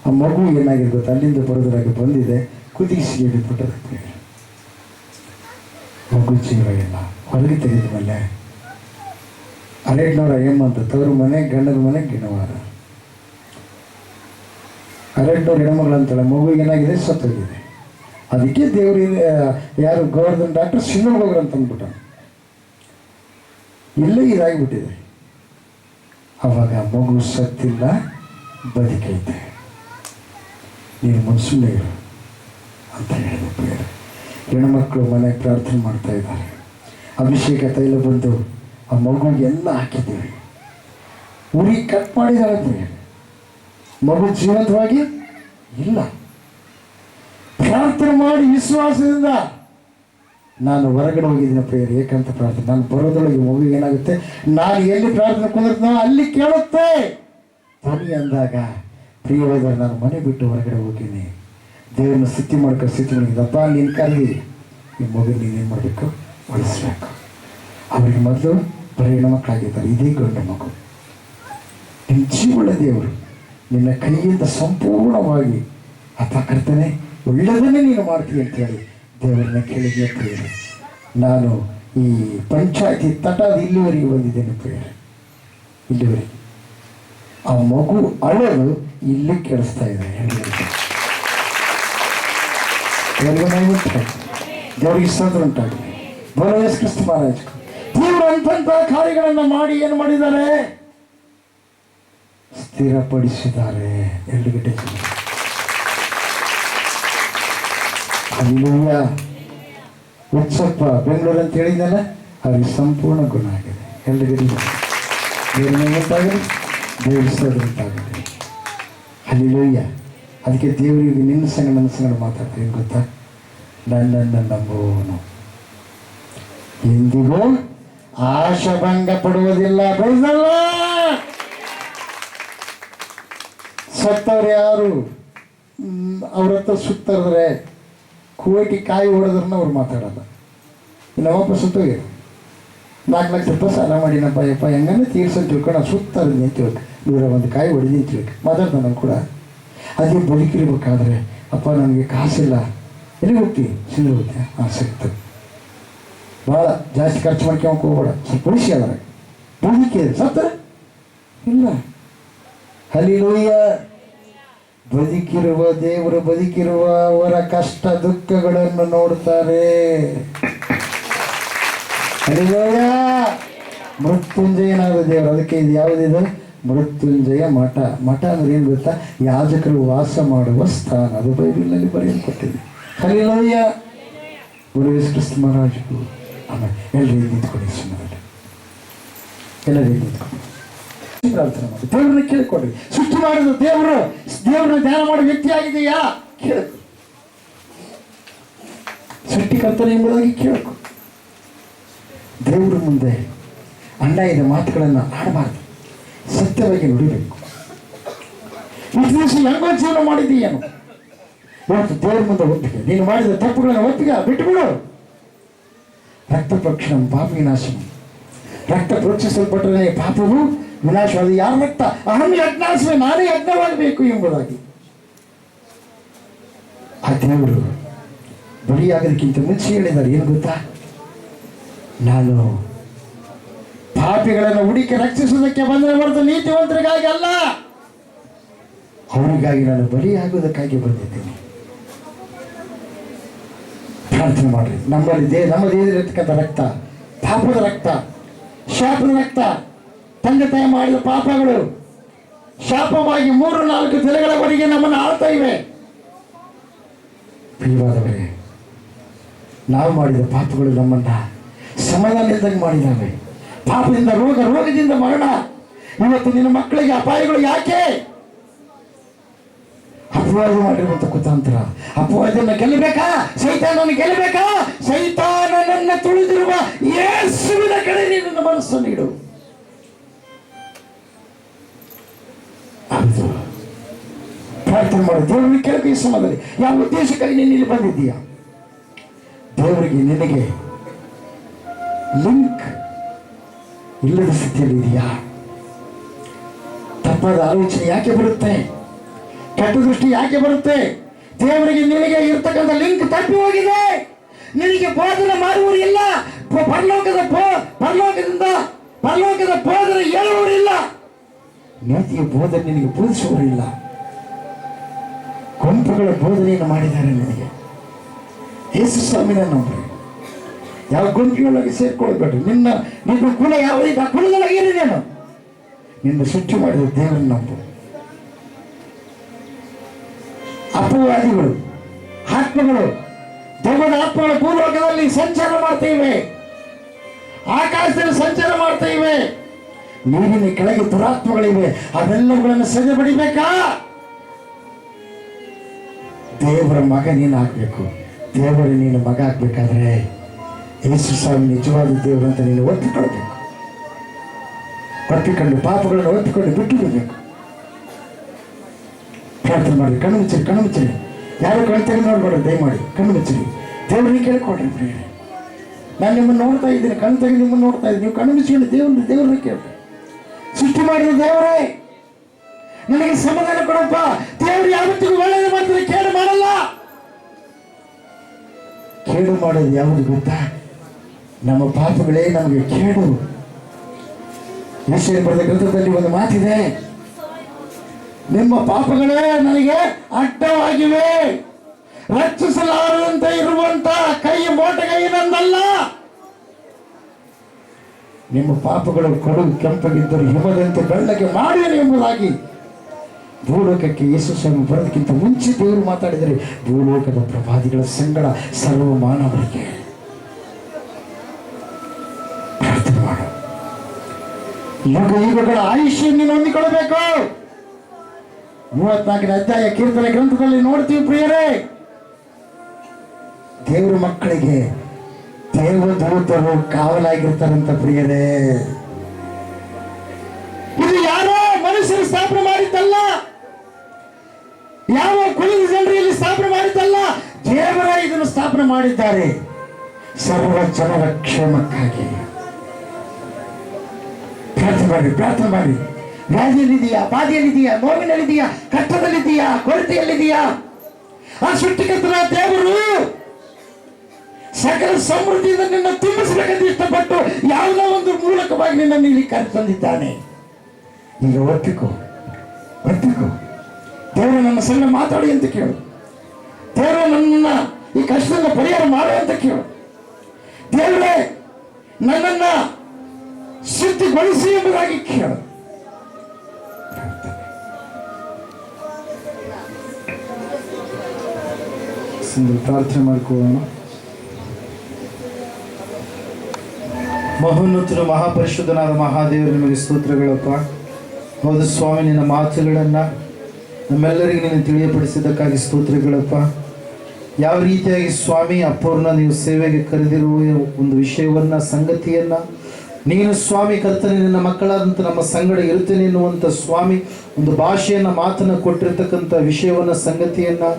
ಆ ಮಗು ಏನಾಗಿದೆ ಗೊತ್ತಾ, ಅಲ್ಲಿಂದ ಬರೋದ್ರಾಗ ಬಂದಿದೆ, ಕುದಿಸಿ ಹಿಡಿದ್ಬಿಟ್ಟದ ಪ್ರಿಯರೇ. ಮಗು ಜೀವ ಇಲ್ಲ. ಹೊರಗೆ ತೆಗೆದ ಮೇಲೆ 1280 ತವರು ಮನೆ, ಗಂಡನ ಮನೆ, ಗಿಣವಾರ. 1200 ಹೆಣ್ಮಗಳು ಅಂತಾಳೆ. ಮಗು ಏನಾಗಿದೆ, ಸತ್ತೋಗಿದೆ. ಅದಕ್ಕೆ ದೇವರಿಗೆ ಯಾರು ಗೋವರ್ಧನ್ ಡಾಕ್ಟರ್ ಸಿಂಧೂರು ಹೋಗ್ರು ಅಂತ ಅಂದ್ಬಿಟ್ಟ. ಇಲ್ಲೇ ಇದಾಗಿಬಿಟ್ಟಿದೆ. ಅವಾಗ ಮಗು ಸತ್ತಿಲ್ಲ, ಬದುಕೈತೆ, ನೀನು ಮುನ್ಸುಮ್ಮನೆ ಇರು ಅಂತ ಹೇಳಿದೆ ಪ್ರಿಯರೇ. ಹೆಣ್ಮಕ್ಳು ಮನೆಗೆ ಪ್ರಾರ್ಥನೆ ಮಾಡ್ತಾ ಇದ್ದಾರೆ. ಅಭಿಷೇಕ ತೈಲ ಬಂದು ಆ ಮಗುಗೆ ಎಲ್ಲ ಹಾಕಿದ್ದೀವಿ. ಉರಿ ಕಟ್ ಮಾಡಿದ್ದಾರೆ ಪ್ರಿಯರೇ. ಮಗು ಜೀವಂತವಾಗಿ ಇಲ್ಲ. ಪ್ರಾರ್ಥನೆ ಮಾಡಿ ವಿಶ್ವಾಸದಿಂದ ನಾನು ಹೊರಗಡೆ ಹೋಗಿದ್ದೀನಿ ಪ್ರಿಯರೇ. ಏಕಂತ ಪ್ರಾರ್ಥನೆ. ನಾನು ಬರೋದ್ರೊಳಗೆ ಮಗು ಏನಾಗುತ್ತೆ, ನಾನು ಎಲ್ಲಿ ಪ್ರಾರ್ಥನೆ ಕುಂದಿರ್ತೀನೋ ಅಲ್ಲಿ ಕೇಳುತ್ತೆ ಧ್ವನಿ ಅಂದಾಗ ಪ್ರಿಯವಾದ ನಾನು ಮನೆ ಬಿಟ್ಟು ಹೊರಗಡೆ ಹೋಗಿನಿ. ದೇವರನ್ನ ಸ್ಥಿತಿ ಮಾಡಿದಪ್ಪ, ನೀನು ಕರೆದಿ ಈ ಮಗು ನೀನೇನು ಮಾಡಬೇಕು, ಉಳಿಸ್ಬೇಕು. ಅವರಿಗೆ ಮೊದಲು ಬರೀ ಹೆಣ್ಮಕ್ಳಾಗಿದ್ದಾರೆ. ಇದೇ ಗಂಡು ಮಗು. ನಿನ್ನ ಜೀವಳ ದೇವರು ನಿನ್ನ ಕೈಯಿಂದ ಸಂಪೂರ್ಣವಾಗಿ ಅಪ್ಪ ಕರ್ತನೆ ಒಳ್ಳೆಯದನ್ನೇ ನೀನು ಮಾಡ್ತೀನಿ ಅಂತೇಳಿ ದೇವರನ್ನ ಕೇಳಿದ್ದೆ ಪ್ರಿಯರೇ. ನಾನು ಈ ಪಂಚಾಯತಿ ತಟದ ಇಲ್ಲಿವರೆಗೆ ಬಂದಿದ್ದೇನೆ ಪ್ರಿಯರೇ. ಇಲ್ಲಿವರೆಗೆ ಆ ಮಗು ಅಳೋದು ಇಲ್ಲಿ ಕೇಳಿಸ್ತಾ ಇದೆ. ದೇವರಿಗೆ ಸ್ತೋತ್ರ ಉಂಟಾಗಲಿ. ಬೋಲೋ ಯೇಸು ಕ್ರಿಸ್ತ ಮಹಾರಾಜ್. ದೇವರು ಅಂಥ ಕಾರ್ಯಗಳನ್ನು ಮಾಡಿ ಏನು ಮಾಡಿದ್ದಾರೆ, ಸ್ಥಿರಪಡಿಸಿದ್ದಾರೆ. ಎಳ್ಳುಗಡ್ಡೆ ಹಲ್ಲೆಲೂಯಾ. ಉತ್ಸಪ್ಪ ಬೆಂಗಳೂರು ಅಂತ ಹೇಳಿದ್ನಲ್ಲ, ಅವ್ರಿಗೆ ಸಂಪೂರ್ಣ ಗುಣ ಆಗಿದೆ. ಎಳ್ಳುಗಡ್ಡೆ ದೇವರ ಉಂಟಾಗಲಿ, ದೇವರ ಸ್ತೋತ್ರ ಉಂಟಾಗಲಿ. ಹಲ್ಲೆಲೂಯಾ. ಅದಕ್ಕೆ ದೇವರಿಗೆ ನಿನ್ನ ಸಂಗ ನನ್ನ ಸಂಗಡ ಮಾತಾಡ್ತೀನಿ ಗೊತ್ತಾ, ನನ್ನನ್ನು ನಂಬುವವನು ಎಂದಿಗೂ ಆಶಾಭಂಗ ಪಡುವುದಿಲ್ಲ. ಸತ್ತವ್ರು ಯಾರು ಅವ್ರ ಹತ್ರ ಸುತ್ತರಿದ್ರೆ ಕೋಟಿ ಕಾಯಿ ಹೊಡೆದ್ರನ್ನ ಅವ್ರು ಮಾತಾಡಲ್ಲ. ಇನ್ನು ವಾಪಸ್ ಸುತ್ತೋಗಿ 4 ಲಕ್ಷ ರೂಪಾಯಿ ಸಾಲ ಮಾಡಿನಪ್ಪ ಯಪ್ಪ ಹೆಂಗಂದ್ರೆ ತೀರ್ಸೋದು ತಿಳ್ಕೊಂಡು ನಾವು ಸುತ್ತರಿದ್ನಿ ಅಂತ ತಿಳ್ಕ ಇವರ ಒಂದು ಕಾಯಿ ಹೊಡೆದಿ ಅಂತ ತಿಳ್ಕ ಮಾತಾಡ್ತಾನೆ ನಾನು ಕೂಡ. ಅದೇ ಬದುಕಿರ್ಬೇಕಾದ್ರೆ ಅಪ್ಪ ನನಗೆ ಕಾಸಿಲ್ಲ, ಎಲ್ಲಿಗೆ ಹೋಗ್ತೀವಿ? ಸಿಂದ್ರೆ ಹೋಗ್ತೀಯ? ಹಾಂ ಸಿಗ್ತದೆ. ಭಾಳ ಜಾಸ್ತಿ ಖರ್ಚು ಮಾಡ್ಕೊಂಬಕ್ಕೆ ಹೋಗ್ಬೇಡ, ಸ್ವಲ್ಪ ಉಳಿಸಿ ಅದ್ರಾಗ ಬದುಕಿ ಸತ್ತರ ಇಲ್ಲ. ಹಲ್ಲಿಲೂಯ್ಯ. ಬದುಕಿರುವ ದೇವರು ಬದುಕಿರುವ ಅವರ ಕಷ್ಟ ದುಃಖಗಳನ್ನು ನೋಡ್ತಾರೆ. ಹಲ್ಲಿಲೂಯ್ಯ. ಮೃತ್ಯುಂಜಯನಾದ ದೇವರು, ಅದಕ್ಕೆ ಇದು ಯಾವುದಿದೆ? ಮೃತ್ಯುಂಜಯ ಮಠ. ಮಠ ಅಂದ್ರೆ ಏನು ಗೊತ್ತಾ? ಯಾಜಕರು ವಾಸ ಮಾಡುವ ಸ್ಥಾನ. ಅದು ಬೈಬಲ್ನಲ್ಲಿ ಬರೆಯಲ್ಪಟ್ಟಿದೆ. ಹಲ್ಲಿಲೂಯ್ಯ. ಗುರು ಯೇಸು ಕ್ರಿಸ್ತ ಮಹಾರಾಜರು. ಆಮೇಲೆ ಎಲ್ಲರೂ ನಿಂತ್ಕೊಳ್ಳಿ, ಸುಮ್ಮನೆ ಎಲ್ಲರೂ ನಿಂತ್ಕೊಂಡು ಪ್ರಾರ್ಥನೆ ಮಾಡಿ ದೇವ್ರನ್ನ ಕೇಳಿಕೊಡ್ರಿ. ಸೃಷ್ಟಿ ಮಾಡಿದ ದೇವ್ರನ್ನ ಧ್ಯಾನ ಮಾಡೋ ವ್ಯಕ್ತಿ ಆಗಿದೆಯಾ ಕೇಳಕು. ಸೃಷ್ಟಿಕರ್ತನೆ ಎಂಬುದಾಗಿ ಕೇಳಕು. ದೇವ್ರ ಮುಂದೆ ಅನ್ಯಾಯದ ಮಾತುಗಳನ್ನು ಆಡಬಾರ್ದು, ಸತ್ಯವಾಗಿ ನುಡಿಬೇಕು. ಇಷ್ಟು ದಿವಸ ಹೆಂಗೋ ಜೀವನ ಮಾಡಿದ್ದೀಯೇನು, ಇವತ್ತು ದೇವ್ರ ಮುಂದೆ ಒಪ್ಪಿಗೆ, ನೀನು ಮಾಡಿದ ತಪ್ಪುಗಳನ್ನು ಒಪ್ಪಿಗೆ ಬಿಟ್ಟುಬಿಡು. ರಕ್ತ ಪ್ರೋಕ್ಷಣಂ ಪಾಪ ವಿನಾಶಂ. ರಕ್ತ ಪ್ರೋಕ್ಷಿಸಲ್ಪಟ್ಟರೆ ಪಾಪವು ವಿನಾಶವಾದ. ಯಾರ ರಕ್ತ? ಅಹಂ ಯಜ್ಞಾಸ್ಮಿ, ನಾನೇ ಯಜ್ಞವಾಗಬೇಕು ಎಂಬುದಾಗಿ. ಆ ದೇವರು ಬಲಿಯಾಗೋದಕ್ಕಿಂತ ಮುಂಚೆ ಹೇಳಿದ್ದಾರೆ, ಏನು ಗೊತ್ತಾ? ನಾನು ಪಾಪಿಗಳನ್ನು ಹುಡುಕಿ ರಕ್ಷಿಸುವುದಕ್ಕೆ ಬಂದರೆ ಹೊರತು ನೀತಿವಂತರಿಗಾಗಿ ಅಲ್ಲ, ಅವರಿಗಾಗಿ ನಾನು ಬಲಿಯಾಗುವುದಕ್ಕಾಗಿ ಬಂದಿದ್ದೇನೆ. ಪ್ರಾರ್ಥನೆ ಮಾಡ್ರಿ. ನಮ್ಮಲ್ಲಿ ನಮ್ಮ ದೇಹದಲ್ಲಿರ್ತಕ್ಕಂಥ ರಕ್ತ ಪಾಪದ ರಕ್ತ, ಶಾಪದ ರಕ್ತ, ತಂದೆ ತಾಯಿ ಮಾಡಿದ ಪಾಪಗಳು ಶಾಪವಾಗಿ 3-4 ತಲೆಗಳವರೆಗೆ ನಮ್ಮನ್ನು ಆಳ್ತಾ ಇವೆ. ಪ್ರಿಯವಾದವರೇ, ನಾವು ಮಾಡಿದ ಪಾಪಗಳು ನಮ್ಮನ್ನ ಸಮಾಧಾನ ಇದ್ದಂಗೆ ಮಾಡಿದ್ದಾವೆ. ಪಾಪದಿಂದ ರೋಗದಿಂದ ಮರಣ. ಇವತ್ತು ನಿನ್ನ ಮಕ್ಕಳಿಗೆ ಅಪಾಯಗಳು ಯಾಕೆ? ಅಪವಾದ ಮಾಡಿರುವಂಥ ಕುತಾಂತ್ರ. ಅಪವಾದನ ಗೆಲ್ಲಬೇಕಾ? ಸೈತಾನನ್ನು ಗೆಲ್ಲಬೇಕಾ? ಸೈತಾನನನ್ನು ತುಳಿದಿರುವ ಯೇಸುವಿನ ಕಡೆ ನಿನ್ನ ಮನಸ್ಸನ್ನು ಇಡು. ಹೌದು, ಪ್ರಾರ್ಥನೆ ಮಾಡು. ದೇವರಿಗೆ ಕೇಳಬೇಕು ಈ ಸಮಯದಲ್ಲಿ. ಯಾವ ಉದ್ದೇಶಕ್ಕಾಗಿ ನೀನು ಇಲ್ಲಿ ಬಂದಿದ್ದೀಯಾ? ದೇವರಿಗೆ ನಿನಗೆ ಲಿಂಕ್ ಇಲ್ಲದ ಸ್ಥಿತಿಯಲ್ಲಿ ಇದೆಯಾ? ತಪ್ಪಾದ ಆಲೋಚನೆ ಯಾಕೆ ಬರುತ್ತೆ? ಕೆಟ್ಟ ದೃಷ್ಟಿ ಯಾಕೆ ಬರುತ್ತೆ? ದೇವರಿಗೆ ನಿನಗೆ ಇರ್ತಕ್ಕಂಥ ಲಿಂಕ್ ತಪ್ಪಿ ಹೋಗಿದೆ. ನಿನಗೆ ಬೋಧನೆ ಮಾಡುವವರು ಇಲ್ಲ. ಪರಲೋಕದ ಬೋಧನೆ ಹೇಳುವವರಿಲ್ಲ. ನೀತಿಯ ಬೋಧನೆ ನಿನಗೆ ಬೋಧಿಸುವವರಿಲ್ಲ. ಗುಂಪುಗಳ ಬೋಧನೆಯನ್ನು ಮಾಡಿದ್ದಾರೆ ನಿನಗೆ. ಯೇಸು ಸ್ವಾಮಿನ ನಂಬ್ರಿ. ಯಾವ ಗುಂಪಿನೊಳಗೆ ಸೇರ್ಕೊಳ್ಬೇಡ್ರಿ. ನಿನ್ನ ಕುಲ ಯಾವುದಿದೆ ಆ ಕುಲದೊಳಗೆ ಏನಿದೇನು? ನಿನ್ನ ಸೃಷ್ಟಿ ಮಾಡಿದ ದೇವರನ್ನು ನಂಬು. ಅಪವಾದಿಗಳು, ಆತ್ಮಗಳು, ದೆವ್ವದ ಆತ್ಮಗಳು ಭೂಲೋಕದಲ್ಲಿ ಸಂಚಾರ ಮಾಡ್ತಾ ಇವೆ, ಆಕಾಶದಲ್ಲಿ ಸಂಚಾರ ಮಾಡ್ತಾ ಇವೆ. ನೀರಿನ ಕೆಳಗೆ ದುರಾತ್ಮಗಳಿವೆ. ಅವೆಲ್ಲವುಗಳನ್ನು ಸೆರೆ ಬಡಿಬೇಕಾ? ದೇವರ ಮಗ ನೀನು ಆಗ್ಬೇಕು. ದೇವರ ನೀನು ಮಗ ಆಗ್ಬೇಕಾದ್ರೆ ಯೇಸು ಸ್ವಾಮಿ ನಿಜವಾದ ದೇವರು ಅಂತ ನೀನು ಒಪ್ಪಿಕೊಳ್ಬೇಕು. ಒಪ್ಪಿಕೊಂಡು ಪಾಪಗಳನ್ನು ಒಪ್ಪಿಕೊಂಡು ಬಿಟ್ಟು ಬಿಡಬೇಕು. ಪ್ರಾರ್ಥನೆ ಮಾಡಿ. ಕಣ್ಣು ಮುಚ್ಚರಿ. ಯಾರು ಕಣ್ಣು ತೆಗೆದು ನೋಡ್ಬೇಡ್ರಿ, ದಯಮಾಡಿ ಕಣ್ಣು ಮುಚ್ಚರಿ. ದೇವರಿಗೆ ಕೇಳ್ಕೊಡ್ರಿ. ಪ್ರಿಯರೇ, ನಾನು ನಿಮ್ಮನ್ನು ನೋಡ್ತಾ ಇದ್ದೀನಿ, ಕಣ್ಣು ತೆಗೆದು ನಿಮ್ಮನ್ನು ನೋಡ್ತಾ ಇದ್ದೀನಿ. ನೀವು ಕಣ್ಣು ಮುಚ್ಚಿಕೊಂಡು ದೇವ್ರನ್ನ ಕೇಳ್ರಿ. ಸೃಷ್ಟಿ ಮಾಡಿದ ದೇವರೇ, ನನಗೆ ಸಮಾಧಾನ ಕೊಡಪ್ಪ. ದೇವರು ಯಾವತ್ತಿಗೂ ಒಳ್ಳೆಯದು ಮಾಡ್ತಾರೆ, ಕೇಡು ಮಾಡಲ್ಲ. ಕೇಡು ಮಾಡೋದು ಯಾವುದು ಗೊತ್ತಾ? ನಮ್ಮ ಪಾಪಗಳೇ ನಮಗೆ ಕೇಡು. ಯೆಶಾಯ ಬರೆದ ಗ್ರಂಥದಲ್ಲಿ ಒಂದು ಮಾತಿದೆ, ನಿಮ್ಮ ಪಾಪಗಳೇ ನನಗೆ ಅಡ್ಡವಾಗಿವೆ, ರಕ್ಷಿಸಲಾರದಂತೆ ಇರುವಂತ ಕೈ ಮೋಟಗೈ ನನ್ನಲ್ಲ. ನಿಮ್ಮ ಪಾಪಗಳು ಕಡು ಕೆಂಪಗಿದ್ದರೂ ಹಿಮದಂತೆ ಬೆಳ್ಳಗೆ ಮಾಡುವೆನು ಎಂಬುದಾಗಿ ಭೂಲೋಕಕ್ಕೆ ಯೇಸು ಸ್ವಾಮಿ ಬರೋದಕ್ಕಿಂತ ಮುಂಚೆ ದೇವರು ಮಾತಾಡಿದರೆ, ಭೂಲೋಕದ ಪ್ರವಾದಿಗಳ ಸಂಗಡ ಸರ್ವ ಮಾನವರಿಗೆ. ಪ್ರಾರ್ಥನೆ ಮಾಡು. ಯುಗಗಳ ಆಯುಷ್ಯ ನೀನು ಹೊಂದಿಕೊಳ್ಳಬೇಕು. 34ನೇ ಅಧ್ಯಾಯ ಕೀರ್ತನೆ ಗ್ರಂಥದಲ್ಲಿ ನೋಡ್ತೀವಿ ಪ್ರಿಯರೇ, ದೇವರ ಮಕ್ಕಳಿಗೆ ದೇವದೂತರು ಕಾವಲಾಗಿರ್ತಾರಂತ ಪ್ರಿಯರೇ. ಇದು ಯಾರೋ ಮನುಷ್ಯರು ಸ್ಥಾಪನೆ ಮಾಡಿದ್ದಲ್ಲ. ಯಾವ ಕುಲದ ಜನರು ಇಲ್ಲಿ ಸ್ಥಾಪನೆ ಮಾಡಿದ್ದಲ್ಲ, ದೇವರ ಇದನ್ನು ಸ್ಥಾಪನೆ ಮಾಡಿದ್ದಾರೆ ಸರ್ವ ಜನರ ಕ್ಷೇಮಕ್ಕಾಗಿ. ಪ್ರಾರ್ಥನೆ ಮಾಡಿ, ಪ್ರಾರ್ಥನೆ ಮಾಡಿ. ವ್ಯಾಧಿಯಲ್ಲಿದೆಯಾ, ಬಾಧೆಯಲ್ಲಿದೆಯಾ, ನೋವಿನಲ್ಲಿದೆಯಾ, ಕಷ್ಟದಲ್ಲಿದೆಯಾ, ಕೊರತೆಯಲ್ಲಿದೆಯಾ? ಆ ಸೃಷ್ಟಿಕರ್ತನ ದೇವರು ಸಕಲ ಸಮೃದ್ಧಿಯಿಂದ ನಿನ್ನ ತುಂಬಿಸಬೇಕಂತ ಇಷ್ಟಪಟ್ಟು ಯಾವುದೋ ಒಂದು ಮೂಲಕವಾಗಿ ನಿನ್ನನ್ನು ಇಲ್ಲಿ ಕರೆತಂದಿದ್ದಾನೆ. ಈಗ ಒಪ್ಪಿಕೋ, ಒಪ್ಪಿಕೋ. ದೇವರು ನನ್ನ ಸಂಗ ಮಾತಾಡಿ ಅಂತ ಕೇಳು. ದೇವರು ನನ್ನ ಈ ಕಷ್ಟದಿಂದ ಪರಿಹಾರ ಮಾಡು ಅಂತ ಕೇಳು. ದೇವರೇ ನನ್ನನ್ನ ಶುದ್ಧಿಗೊಳಿಸಿ ಎಂಬುದಾಗಿ ಕೇಳು. ಪ್ರಾರ್ಥನೆ ಮಾಡ್ಕೊಳ್ಳೋಣ. ಮಹೋನ್ನತನ ಮಹಾಪರಿಶುದ್ಧನಾದ ಮಹಾದೇವರು, ನಿಮಗೆ ಸ್ತೋತ್ರಗಳಪ್ಪ. ಹೌದು ಸ್ವಾಮಿ, ನಿನ್ನ ಮಾತುಗಳನ್ನು ನಮ್ಮೆಲ್ಲರಿಗೆ ನೀನು ತಿಳಿಯಪಡಿಸಿದ್ದಕ್ಕಾಗಿ ಸ್ತೋತ್ರಗಳಪ್ಪ. ಯಾವ ರೀತಿಯಾಗಿ ಸ್ವಾಮಿ ಅಪೂರ್ಣ ನೀವು ಸೇವೆಗೆ ಕರೆದಿರುವ ಒಂದು ವಿಷಯವನ್ನು, ಸಂಗತಿಯನ್ನು ನೀನು ಸ್ವಾಮಿ ಕರ್ತನೆ ನಿನ್ನ ಮಕ್ಕಳಾದಂಥ ನಮ್ಮ ಸಂಗಡ ಇರುತ್ತೇನೆ ಎನ್ನುವಂಥ ಸ್ವಾಮಿ ಒಂದು ಭಾಷೆಯನ್ನು, ಮಾತನ್ನು ಕೊಟ್ಟಿರ್ತಕ್ಕಂಥ ವಿಷಯವನ್ನು, ಸಂಗತಿಯನ್ನು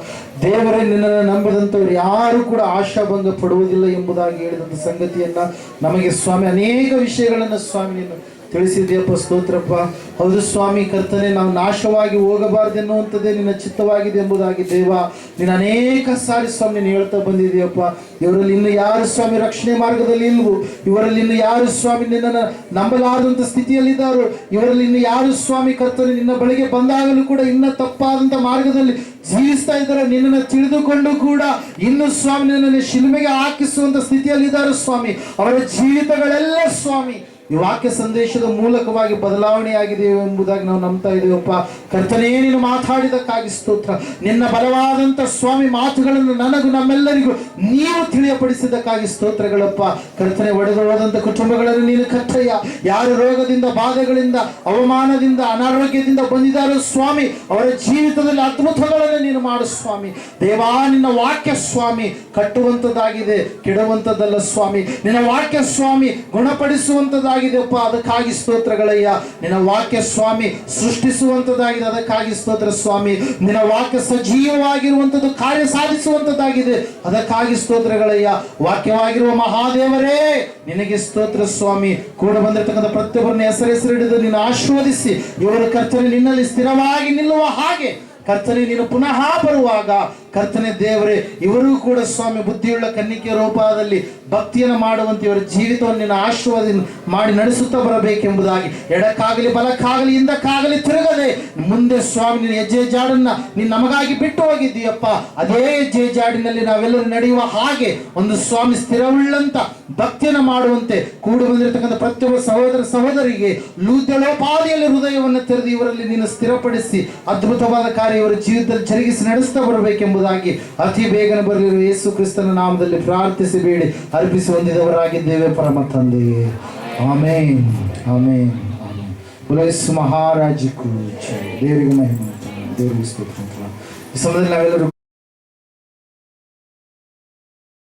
ದೇವರೇ ನಿನ್ನನ್ನು ನಂಬದಂಥವ್ರು ಯಾರು ಕೂಡ ಆಶಾಭಂಗ ಪಡುವುದಿಲ್ಲ ಎಂಬುದಾಗಿ ಹೇಳಿದಂಥ ಸಂಗತಿಯನ್ನು ನಮಗೆ ಸ್ವಾಮಿ ಅನೇಕ ವಿಷಯಗಳನ್ನು ಸ್ವಾಮಿ ನೀನು ತಿಳಿಸಿದೆಯಪ್ಪ. ಸ್ತೋತ್ರಪ್ಪ. ಹೌದು ಸ್ವಾಮಿ ಕರ್ತನೆ, ನಾವು ನಾಶವಾಗಿ ಹೋಗಬಾರ್ದೆನ್ನುವಂಥದ್ದೇ ನಿನ್ನ ಚಿತ್ತವಾಗಿದೆ ಎಂಬುದಾಗಿ ದೇವ ನೀನು ಅನೇಕ ಸಾರಿ ಸ್ವಾಮಿ ನೀನು ಹೇಳ್ತಾ ಬಂದಿದೆಯಪ್ಪ. ಇವರಲ್ಲಿ ಇನ್ನು ಯಾರು ಸ್ವಾಮಿ ರಕ್ಷಣೆ ಮಾರ್ಗದಲ್ಲಿ ಇಲ್ವೋ, ಇವರಲ್ಲಿ ಇನ್ನು ಯಾರು ಸ್ವಾಮಿ ನಿನ್ನನ್ನು ನಂಬಲಾರದಂಥ ಸ್ಥಿತಿಯಲ್ಲಿದ್ದಾರೋ, ಇವರಲ್ಲಿ ಇನ್ನು ಯಾರು ಸ್ವಾಮಿ ಕರ್ತನೆ ನಿನ್ನ ಬಳಿಗೆ ಬಂದಾಗಲೂ ಕೂಡ ಇನ್ನ ತಪ್ಪಾದಂಥ ಮಾರ್ಗದಲ್ಲಿ ಜೀವಿಸ್ತಾ ಇದ್ದಾರೆ, ನಿನ್ನನ್ನು ತಿಳಿದುಕೊಂಡು ಕೂಡ ಇನ್ನು ಸ್ವಾಮಿ ನಿನ್ನನ್ನು ಶಿಲುಮೆಗೆ ಹಾಕಿಸುವಂಥ ಸ್ಥಿತಿಯಲ್ಲಿದ್ದಾರೆ ಸ್ವಾಮಿ. ಅವರ ಜೀವಿತಗಳೆಲ್ಲ ಸ್ವಾಮಿ ಈ ವಾಕ್ಯ ಸಂದೇಶದ ಮೂಲಕವಾಗಿ ಬದಲಾವಣೆಯಾಗಿದೆ ಎಂಬುದಾಗಿ ನಾವು ನಂಬ್ತಾ ಇದ್ದೇವಪ್ಪ. ಕರ್ತನೇ ನೀನು ಮಾತಾಡಿದಕ್ಕಾಗಿ ಸ್ತೋತ್ರ. ನಿನ್ನ ಬಲವಾದಂಥ ಸ್ವಾಮಿ ಮಾತುಗಳನ್ನು ನನಗೂ ನಮ್ಮೆಲ್ಲರಿಗೂ ನೀವು ತಿಳಿಯಪಡಿಸಿದ್ದಕ್ಕಾಗಿ ಸ್ತೋತ್ರಗಳಪ್ಪ. ಕರ್ತನೆ, ಒಡೆದೋದಂಥ ಕುಟುಂಬಗಳನ್ನು ನೀನು ಕರ್ತಯ್ಯ. ಯಾರು ರೋಗದಿಂದ, ಬಾಧೆಗಳಿಂದ, ಅವಮಾನದಿಂದ, ಅನಾರೋಗ್ಯದಿಂದ ಬಂದಿದ್ದಾರೋ ಸ್ವಾಮಿ, ಅವರ ಜೀವಿತದಲ್ಲಿ ಅದ್ಭುತಗಳನ್ನು ನೀನು ಮಾಡು ಸ್ವಾಮಿ. ದೇವಾ, ನಿನ್ನ ವಾಕ್ಯ ಸ್ವಾಮಿ ಕಟ್ಟುವಂಥದ್ದಾಗಿದೆ, ಕೆಡುವಂಥದ್ದಲ್ಲ ಸ್ವಾಮಿ. ನಿನ್ನ ವಾಕ್ಯ ಸ್ವಾಮಿ ಗುಣಪಡಿಸುವಂಥದ್ದಾಗಿದೆಯಪ್ಪ, ಅದಕ್ಕಾಗಿ ಸ್ತೋತ್ರಗಳಯ್ಯ. ನಿನ್ನ ವಾಕ್ಯ ಸ್ವಾಮಿ ಸೃಷ್ಟಿಸುವಂಥದ್ದಾಗಿದೆ, ಅದಕ್ಕಾಗಿ ಸ್ತೋತ್ರ ಸ್ವಾಮಿ. ನಿನ್ನ ವಾಕ್ಯ ಸಜೀವವಾಗಿರುವಂಥದ್ದು, ಕಾರ್ಯ ಸಾಧಿಸುವಂಥದ್ದಾಗಿದೆ, ಅದಕ್ಕಾಗಿ ಸ್ತೋತ್ರಗಳಯ್ಯ. ವಾಕ್ಯವಾಗಿರುವ ಮಹಾದೇವರೇ ನಿನಗೆ ಸ್ತೋತ್ರ ಸ್ವಾಮಿ. ಕೂಡ ಬಂದಿರತಕ್ಕಂಥ ಪ್ರತಿಯೊಬ್ಬರನ್ನ ಹೆಸರಿಡಿದು ನೀನು ಆಶೀರ್ವದಿಸಿ, ಇವರು ಕರ್ತನೆ ನಿನ್ನಲ್ಲಿ ಸ್ಥಿರವಾಗಿ ನಿಲ್ಲುವ ಹಾಗೆ ಕರ್ತನೆ ನೀನು ಪುನಃ ಬರುವಾಗ ಕರ್ತನೆ ದೇವರೇ ಇವರು ಕೂಡ ಸ್ವಾಮಿ ಬುದ್ಧಿಯುಳ್ಳ ಕನ್ನಿಕೆಯ ರೂಪದಲ್ಲಿ ಭಕ್ತಿಯನ್ನು ಮಾಡುವಂತೆ ಇವರ ಜೀವಿತವನ್ನು ನಿನ್ನ ಆಶೀರ್ವಾದ ಮಾಡಿ ನಡೆಸುತ್ತಾ ಬರಬೇಕೆಂಬುದಾಗಿ, ಎಡಕ್ಕಾಗಲಿ ಬಲಕ್ಕಾಗಲಿ ಹಿಂದಕ್ಕಾಗಲಿ ತಿರುಗದೆ ಮುಂದೆ ಸ್ವಾಮಿ ನಿನ್ನ ಹೆಜ್ಜೆ ಜಾಡನ್ನ ನೀನು ನಮಗಾಗಿ ಬಿಟ್ಟು ಹೋಗಿದ್ದೀಯಪ್ಪ. ಅದೇ ಹೆಜ್ಜೆ ಜಾಡಿನಲ್ಲಿ ನಾವೆಲ್ಲರೂ ನಡೆಯುವ ಹಾಗೆ ಒಂದು ಸ್ವಾಮಿ ಸ್ಥಿರವುಳ್ಳಂತ ಭಕ್ತಿಯನ್ನು ಮಾಡುವಂತೆ ಕೂಡಿ ಬಂದಿರತಕ್ಕಂಥ ಪ್ರತಿಯೊಬ್ಬ ಸಹೋದರ ಸಹೋದರಿಗೆ ಲೂದ್ಯಳೋಪಾದಿಯಲ್ಲಿ ಹೃದಯವನ್ನು ತೆರೆದು ಇವರಲ್ಲಿ ನೀನು ಸ್ಥಿರಪಡಿಸಿ ಅದ್ಭುತವಾದ ಕಾರ್ಯ ಇವರ ಜೀವಿತದಲ್ಲಿ ಜರುಗಿಸಿ ನಡೆಸ್ತಾ ಬರಬೇಕೆಂಬುದಾಗಿ ಅತಿ ಬೇಗನೆ ಬರಲಿರುವ ಯೇಸು ಕ್ರಿಸ್ತನ ನಾಮದಲ್ಲಿ ಪ್ರಾರ್ಥಿಸಿ ಬೇಡಿ ಅರ್ಪಿಸಿ ಹೊಂದಿದವರಾಗಿದ್ದೇವೆ ಪರಮ ತಂದೆಯೇ. ಆಮೇನ್, ಆಮೇನ್, ಆಮೇನ್. ಪುಲೈಸು ಮಹಾರಾಜಕ್ಕೂ ದೇವರಿಗೆ ಮಹಿಮೆ, ದೇವರಿಗೆ ಸ್ತೋತ್ರ. ಈ ಸಮಯದಲ್ಲಿ ನಾವೆಲ್ಲರೂ